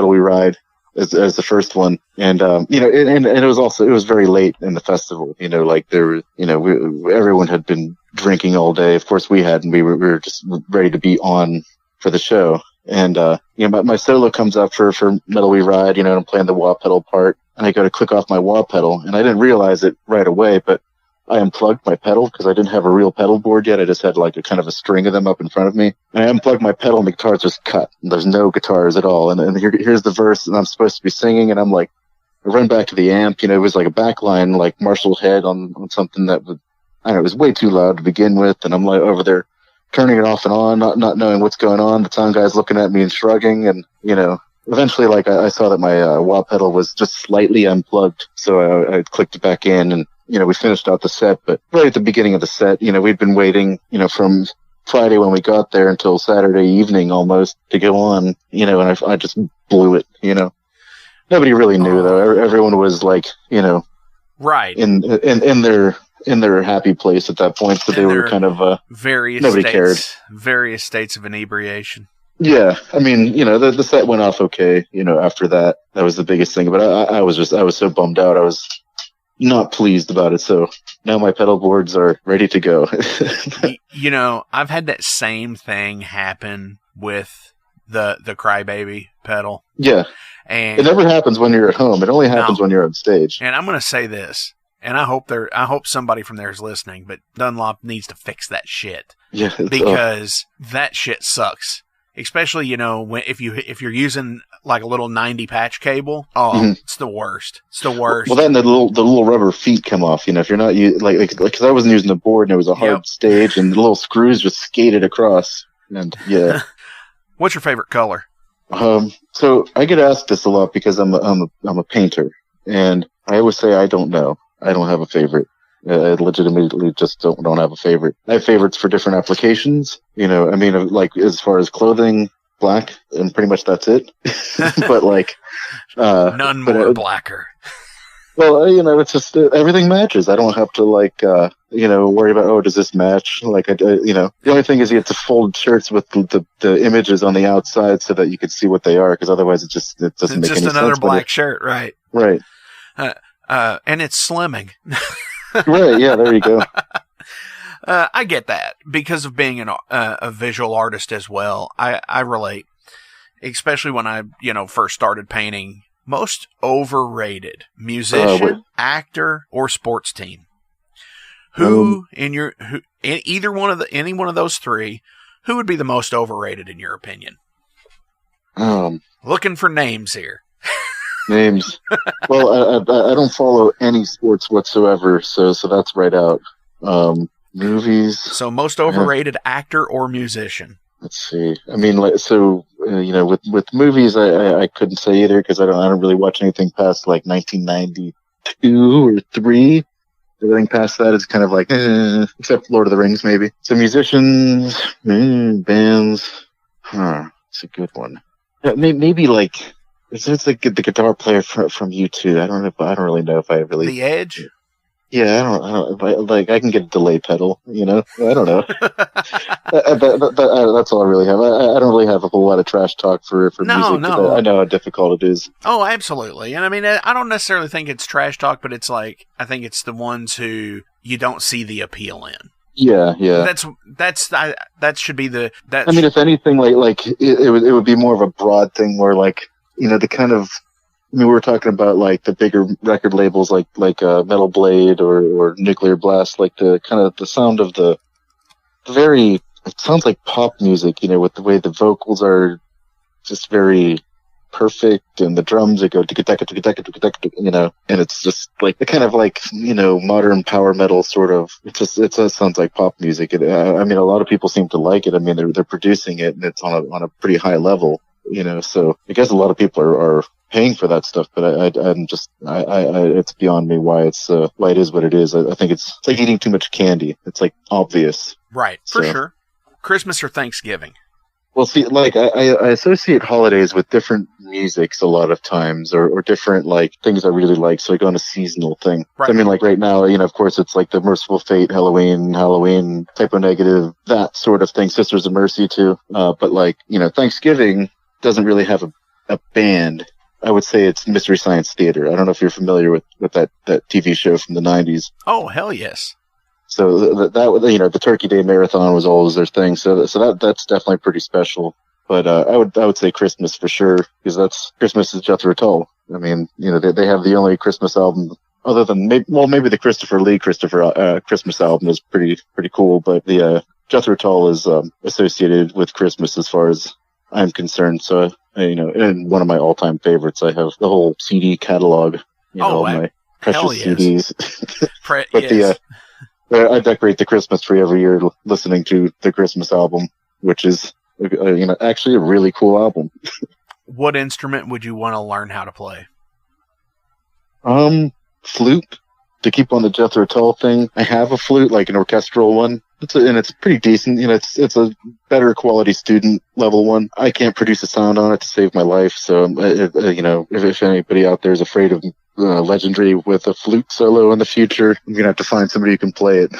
We Ride as the first one, and you know, and it was very late in the festival, you know, like there were, you know, everyone had been drinking all day. Of course we had, and we were just ready to be on for the show. And, you know, my solo comes up for Metal We Ride, you know, and I'm playing the wah pedal part, and I go to click off my wah pedal, and I didn't realize it right away, but I unplugged my pedal because I didn't have a real pedal board yet. I just had like a kind of a string of them up in front of me, and I unplugged my pedal, and the guitar's just cut. And there's no guitars at all. And here's the verse, and I'm supposed to be singing, and I'm like, I run back to the amp, you know, it was like a backline, like Marshall Head on something that would, I don't know, it was way too loud to begin with, and I'm like over there turning it off and on, not knowing what's going on. The sound guy's looking at me and shrugging, and, you know, eventually, like, I saw that my wah pedal was just slightly unplugged, so I clicked it back in, and, you know, we finished out the set. But right at the beginning of the set, you know, we'd been waiting, you know, from Friday when we got there until Saturday evening almost to go on, you know, and I just blew it, you know. Nobody really knew, though. Everyone was, like, you know,
right
in their happy place at that point, so they were kind of nobody cared.
Various states of inebriation.
Yeah, I mean, you know, the set went off okay, you know, after that. That was the biggest thing, but I was so bummed out. I was not pleased about it, so now my pedal boards are ready to go.
You know, I've had that same thing happen with the Crybaby pedal.
Yeah,
and
it never happens when you're at home. It only happens when you're on stage.
And I'm going to say this, and I hope somebody from there is listening, but Dunlop needs to fix that shit.
Yeah,
because that shit sucks. Especially, you know, if you're using like a little 90 patch cable, It's the worst. It's the worst.
Well, then the little rubber feet come off. You know, if you're not like because I wasn't using the board and it was a hard stage, and the little screws just skated across. And yeah.
What's your favorite color?
So I get asked this a lot because I'm a painter, and I always say I don't know. I don't have a favorite. I legitimately just don't have a favorite. I have favorites for different applications. You know, I mean, like as far as clothing, black, and pretty much that's it. But like,
none more blacker.
Well, you know, it's just everything matches. I don't have to like, you know, worry about does this match? Like, you know, the only thing is you have to fold shirts with the images on the outside so that you can see what they are, because otherwise it doesn't make any sense.
Just another black shirt, right?
Right.
And it's slimming.
Right, yeah, there you go.
I get that because of being a visual artist as well. I relate, especially when I, you know, first started painting. Most overrated musician, actor, or sports team. Any one of those three, who would be the most overrated in your opinion? Looking for names here.
Names. Well, I don't follow any sports whatsoever, so that's right out. Movies.
So most overrated actor or musician?
Let's see. I mean, you know, with movies, I couldn't say either because I don't really watch anything past like 1992 or 3. Everything past that is kind of like, except Lord of the Rings, maybe. So musicians, bands. It's a good one. Maybe like It's like the guitar player from U2. I don't really know if I really.
The Edge.
Yeah, I don't like. I can get a delay pedal, I don't know. but that's all I really have. I don't really have a whole lot of trash talk for music.
No.
I know how difficult it is.
Oh, absolutely. And I mean, I don't necessarily think it's trash talk, but it's like, I think it's the ones who you don't see the appeal in.
Yeah.
That should be the.
I mean, if anything, like it would be more of a broad thing where, like, the kind of. I mean, we were talking about like the bigger record labels, like Metal Blade or Nuclear Blast, like the kind of the sound of the very. It sounds like pop music, with the way the vocals are just very perfect, and the drums that go and it's just like the kind of like modern power metal sort of. It just sounds like pop music. I mean, a lot of people seem to like it. I mean, they're producing it, and it's on a pretty high level, So I guess a lot of people are paying for that stuff, but I'm just it's beyond me why it is what it is. I think it's like eating too much candy. It's like obvious,
right? For sure. Christmas or Thanksgiving.
Well, see, like I associate holidays with different musics a lot of times, or different like things I really like. So I go on a seasonal thing.
Right.
So, I mean, like right now, of course, it's like the Merciful Fate, Halloween, Typo Negative, that sort of thing. Sisters of Mercy too. But like Thanksgiving doesn't really have a band. I would say it's Mystery Science Theater. I don't know if you're familiar with that TV show from the 90s.
Oh, hell yes.
So that the Turkey Day Marathon was always their thing. So that's definitely pretty special. But I would say Christmas for sure, because Christmas is Jethro Tull. I mean, they have the only Christmas album other than maybe the Christopher Lee Christmas album is pretty cool. But the Jethro Tull is associated with Christmas as far as I'm concerned. So. And one of my all-time favorites, I have the whole CD catalog, all my precious CDs. But I decorate the Christmas tree every year listening to the Christmas album, which is, actually a really cool album.
What instrument would you want to learn how to play?
Flute. To keep on the Jethro Tull thing, I have a flute, like an orchestral one. It's pretty decent. It's a better quality student level one. I can't produce a sound on it to save my life. So, if anybody out there is afraid of Legendry with a flute solo in the future, I'm gonna have to find somebody who can play it,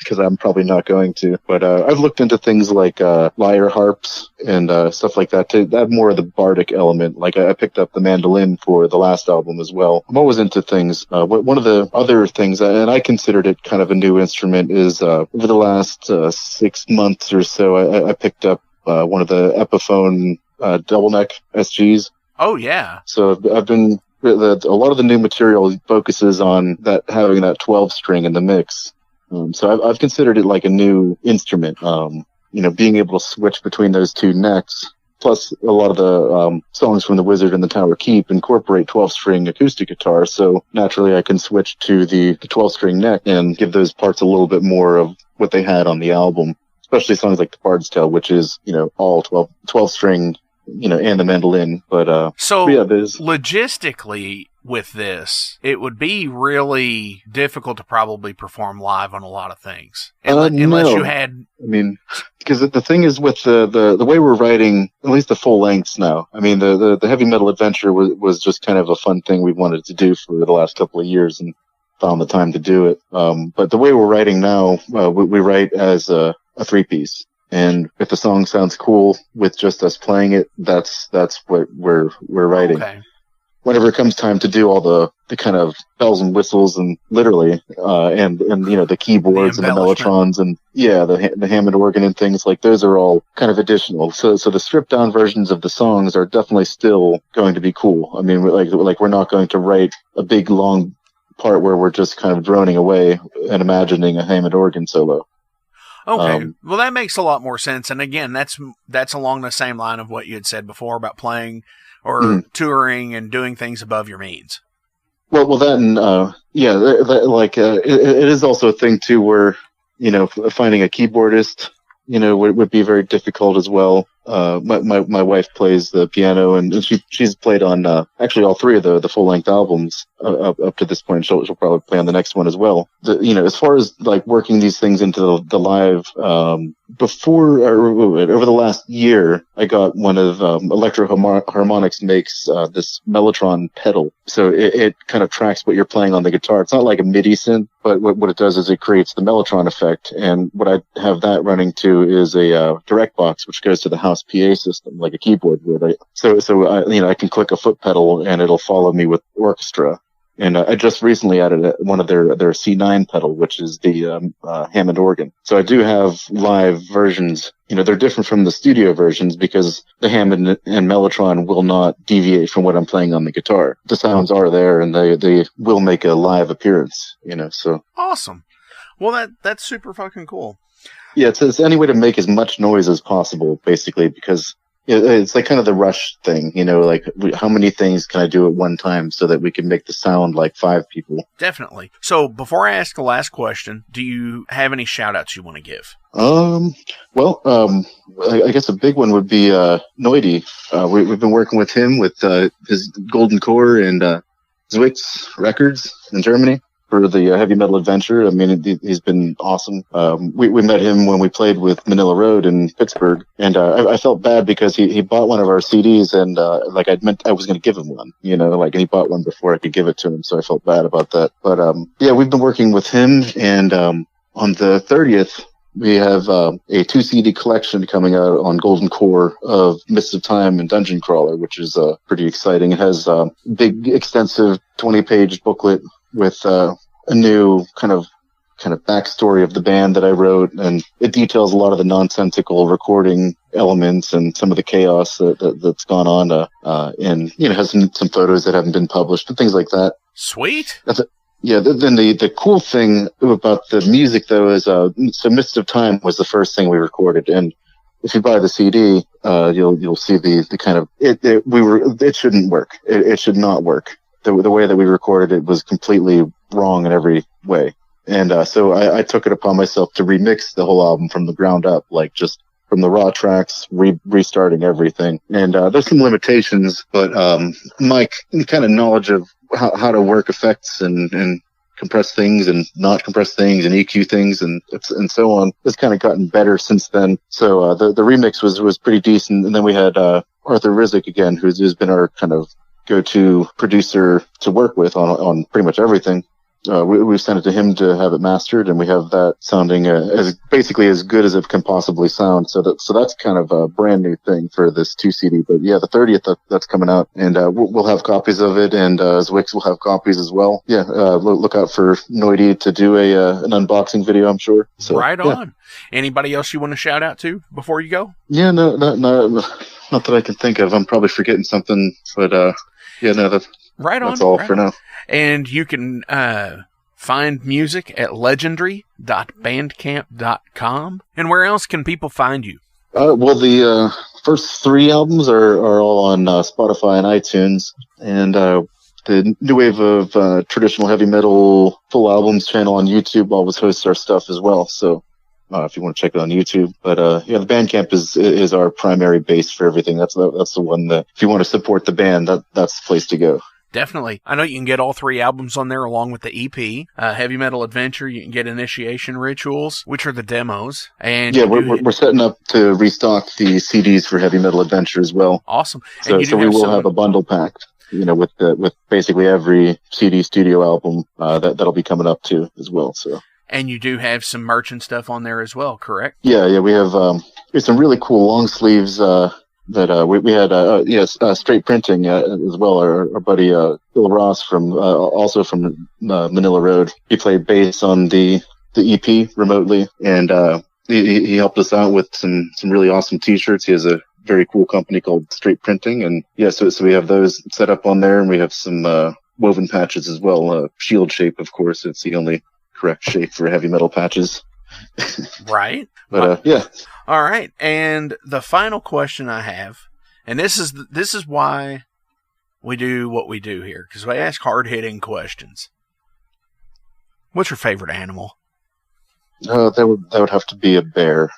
because I'm probably not going to. But I've looked into things like lyre harps and stuff like that to add more of the bardic element. Like I picked up the mandolin for the last album as well. I'm always into things. One of the other things, and I considered it kind of a new instrument, is over the last 6 months or so, I picked up one of the Epiphone double neck SGs.
Oh yeah.
So I've been. A lot of the new material focuses on having that 12 string in the mix. So I've considered it like a new instrument. Being able to switch between those two necks. Plus, a lot of the songs from The Wizard and the Tower Keep incorporate 12-string acoustic guitar. So naturally, I can switch to the 12-string neck and give those parts a little bit more of what they had on the album. Especially songs like The Bard's Tale, which is all 12-string. And the mandolin, but
logistically with this, it would be really difficult to probably perform live on a lot of things, unless you had. I
mean, because the thing is with the way we're writing, at least the full lengths now. I mean, the heavy metal adventure was just kind of a fun thing we wanted to do for the last couple of years, and found the time to do it. But the way we're writing now, we write as a 3-piece. And if the song sounds cool with just us playing it, that's what we're writing. Okay. Whenever it comes time to do all the kind of bells and whistles and literally, and the keyboards and the mellotrons and the Hammond organ and things like those are all kind of additional. So the stripped down versions of the songs are definitely still going to be cool. I mean, like we're not going to write a big long part where we're just kind of droning away and imagining a Hammond organ solo.
Okay, well that makes a lot more sense, and again, that's along the same line of what you had said before about playing or touring and doing things above your means.
Well, then, it is also a thing too where finding a keyboardist, would be very difficult as well. My wife plays the piano, and she's played on actually all three of the full length albums up to this point. She'll probably play on the next one as well. As far as like working these things into the live, over the last year, I got one of Electro Harmonics makes this Mellotron pedal, so it kind of tracks what you're playing on the guitar. It's not like a MIDI synth, but what it does is it creates the Mellotron effect. And what I have that running to is a direct box, which goes to the house PA system, like a keyboard would. Right? So I can click a foot pedal and it'll follow me with orchestra. And I just recently added one of their C9 pedal, which is the Hammond organ. So I do have live versions. They're different from the studio versions because the Hammond and Mellotron will not deviate from what I'm playing on the guitar. The sounds are there, and they will make a live appearance. So
awesome. Well, that's super fucking cool.
Yeah, it's any way to make as much noise as possible, basically, because it's like kind of the Rush thing, like how many things can I do at one time so that we can make the sound like 5 people?
Definitely. So before I ask the last question, do you have any shout outs you want to give?
I guess a big one would be Noity. We've been working with him with his Golden Core and Zwix Records in Germany for the heavy metal adventure. I mean, he's been awesome. We met him when we played with Manila Road in Pittsburgh, and I felt bad because he bought one of our CDs, and I was going to give him one, and he bought one before I could give it to him, so I felt bad about that. But we've been working with him, and on the 30th, we have a 2 CD collection coming out on Golden Core of Mists of Time and Dungeon Crawler, which is pretty exciting. It has a big, extensive 20-page booklet with a new kind of backstory of the band that I wrote, and it details a lot of the nonsensical recording elements and some of the chaos that's gone on, and has some photos that haven't been published and things like that.
Sweet.
That's it. Yeah. Then the cool thing about the music though is so Mist of Time was the first thing we recorded, and if you buy the CD, you'll see the kind of it shouldn't work. It should not work. The way that we recorded it was completely wrong in every way. And so I took it upon myself to remix the whole album from the ground up, like just from the raw tracks, restarting everything. And there's some limitations, but my kind of knowledge of how to work effects and compress things and not compress things and EQ things and so on has kind of gotten better since then. So the remix was pretty decent. And then we had Arthur Rizek again, who's been our kind of go-to producer to work with on pretty much everything. We've sent it to him to have it mastered, and we have that sounding as good as it can possibly sound. So that's kind of a brand new thing for this 2 CD. But yeah, the 30th that's coming out, and we'll have copies of it, and Zwix will have copies as well. Yeah, look out for Noity to do an unboxing video, I'm sure. So,
right on.
Yeah.
Anybody else you want to shout out to before you go?
Yeah, no, not that I can think of. I'm probably forgetting something, but that's all for now.
And you can find music at legendry.bandcamp.com. And where else can people find you?
The first 3 albums are all on Spotify and iTunes. And the New Wave of Traditional Heavy Metal Full Albums channel on YouTube always hosts our stuff as well. So if you want to check it on YouTube. But the Bandcamp is our primary base for everything. That's the one that if you want to support the band, that's the place to go.
Definitely. I know you can get all 3 albums on there along with the EP, Heavy Metal Adventure. You can get Initiation Rituals, which are the demos. And yeah,
we're setting up to restock the CDs for Heavy Metal Adventure as well.
Awesome.
So we will have a bundle packed, with basically every CD studio album that'll be coming up too as well. So.
And you do have some merch and stuff on there as well, correct?
Yeah, we have some really cool long sleeves. That we had straight printing as well. Our buddy Bill Ross also from Manila Road. He played bass on the EP remotely, and he helped us out with some really awesome T-shirts. He has a very cool company called Straight Printing, and so we have those set up on there, and we have some woven patches as well. Shield shape, of course. It's the only correct shape for heavy metal patches.
Right.
But yeah.
All right. And the final question I have, and this is why we do what we do here, because we ask hard-hitting questions. What's your favorite animal?
That would have to be a bear.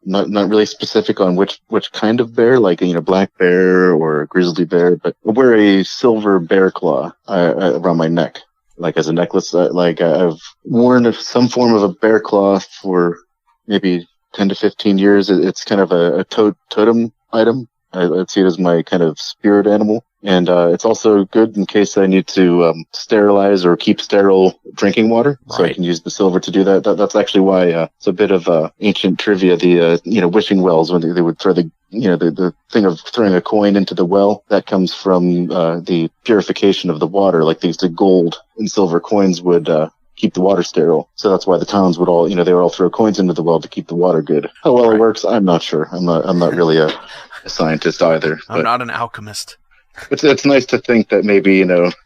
not really specific on which kind of bear, like, black bear or grizzly bear, but I wear a silver bear claw around my neck, like as a necklace. I've worn some form of a bear claw for maybe 10 to 15 years. It's kind of a totem item. I see it as my kind of spirit animal. And it's also good in case I need to sterilize or keep sterile drinking water. Right. So I can use the silver to do that. That's actually why it's a bit of ancient trivia. The wishing wells, when they would throw the thing of throwing a coin into the well, that comes from the purification of the water. Like the gold and silver coins would keep the water sterile. So that's why the towns would all, they would all throw coins into the well to keep the water good. How well it works, I'm not sure. I'm not really a scientist either.
I'm not an alchemist.
It's nice to think that maybe,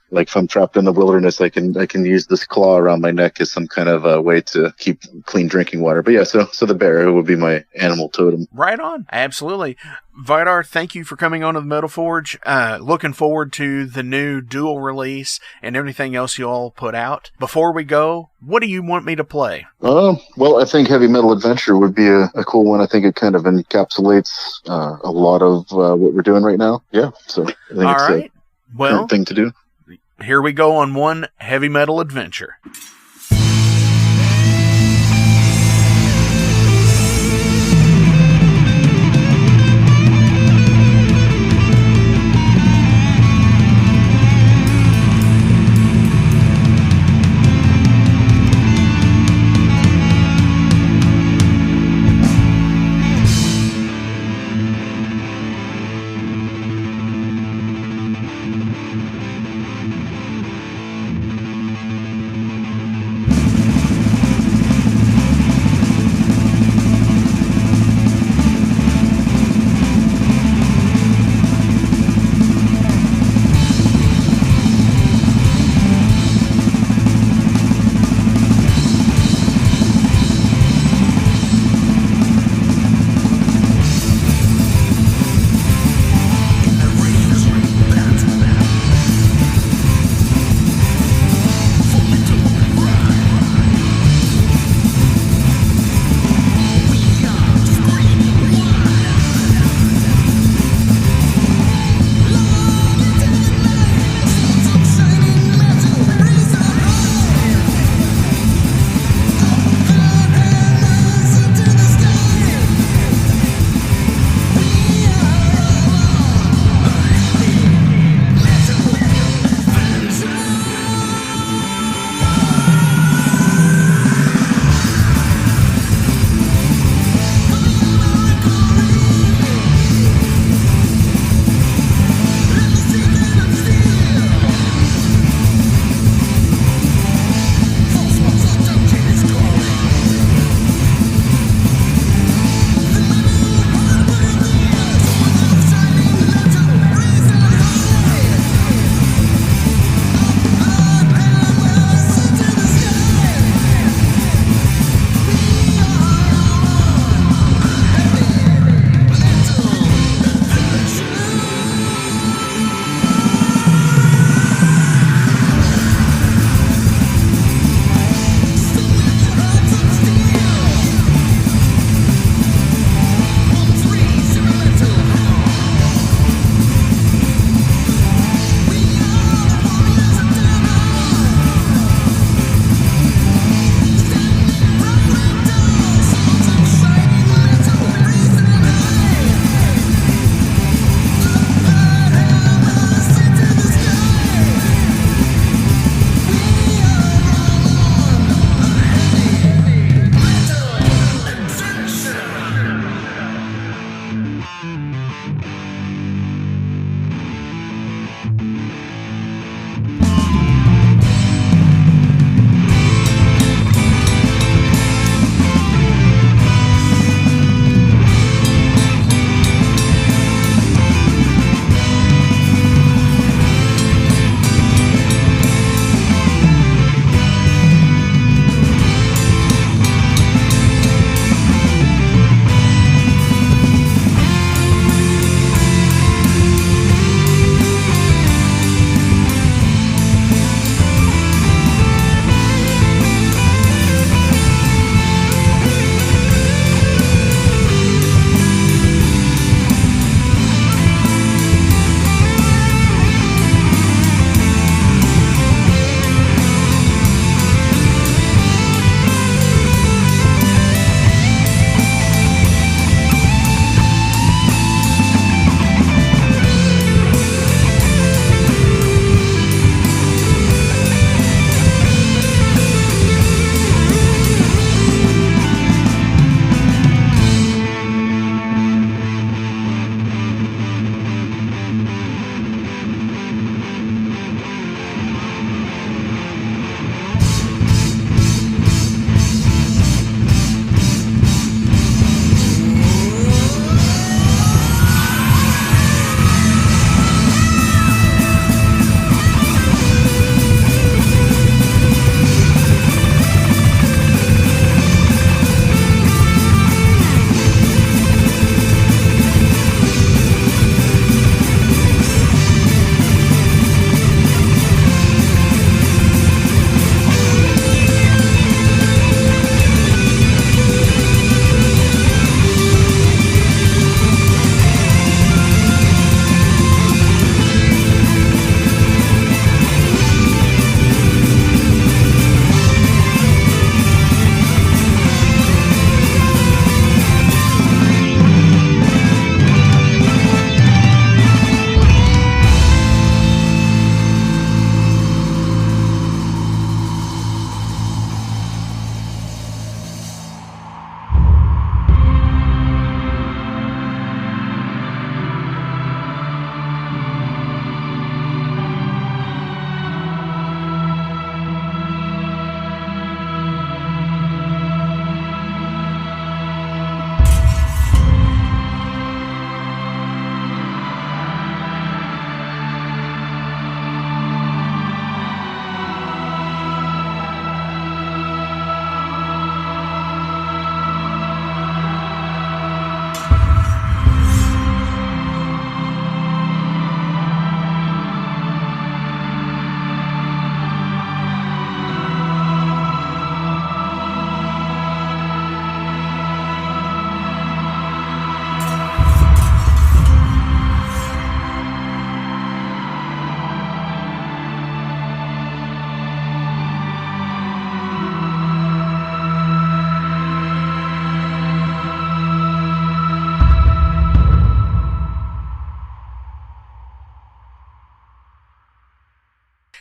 like if I'm trapped in the wilderness, I can use this claw around my neck as some kind of a way to keep clean drinking water. But yeah, so the bear would be my animal totem.
Right on. Absolutely. Vidarr, thank you for coming on to the Metal Forge. Looking forward to the new dual release and everything else you all put out. Before we go, what do you want me to play?
Well, I think Heavy Metal Adventure would be a cool one. I think it kind of encapsulates a lot of what we're doing right now. Yeah, so I think
all
it's
right.
a current thing to do.
Here we go on one Heavy Metal Adventure.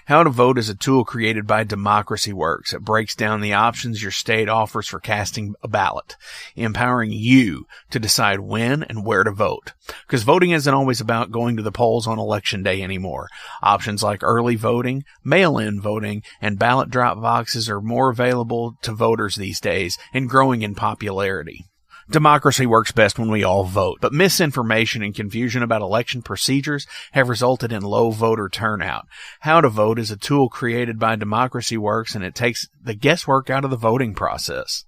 How to Vote is a tool created by Democracy Works. It breaks down the options your state offers for casting a ballot, empowering you to decide when and where to vote. Because voting isn't always about going to the polls on Election Day anymore. Options like early voting, mail-in voting, and ballot drop boxes are more available to voters these days and growing in popularity. Democracy works best when we all vote, but misinformation and confusion about election procedures have resulted in low voter turnout. How to Vote is a tool created by Democracy Works, and it takes the guesswork out of the voting process.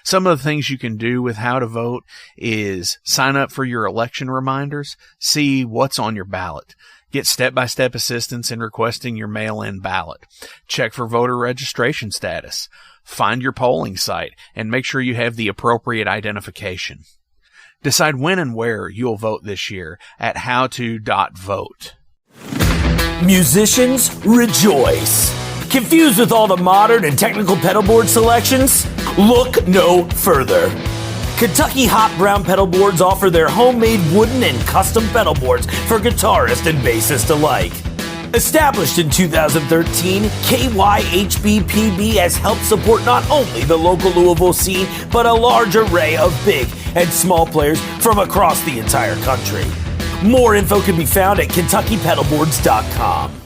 Some of the things you can do with How to Vote is sign up for your election reminders, see what's on your ballot, get step-by-step assistance in requesting your mail-in ballot, check for voter registration status, find your polling site, and make sure you have the appropriate identification. Decide when and where you'll vote this year at howto.vote.
Musicians, rejoice! Confused with all the modern and technical pedalboard selections? Look no further. Kentucky Hot Brown Pedalboards offer their homemade wooden and custom pedalboards for guitarist and bassist alike. Established in 2013, KYHBPB has helped support not only the local Louisville scene, but a large array of big and small players from across the entire country. More info can be found at KentuckyPedalboards.com.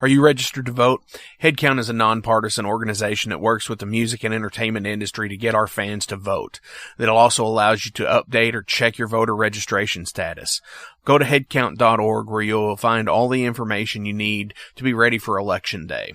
Are you registered to vote? Headcount is a nonpartisan organization that works with the music and entertainment industry to get our fans to vote. That also allows you to update or check your voter registration status. Go to headcount.org where you'll find all the information you need to be ready for Election Day.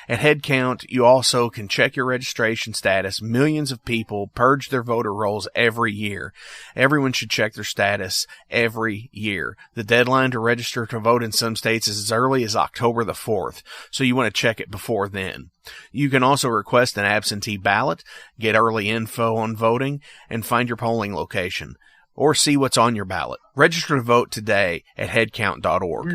At Headcount, you also can check your registration status. Millions of people purge their voter rolls every year. Everyone should check their status every year. The deadline to register to vote in some states is as early as October the 4th, so you want to check it before then. You can also request an absentee ballot, get early info on voting, and find your polling location, or see what's on your ballot. Register to vote today at headcount.org.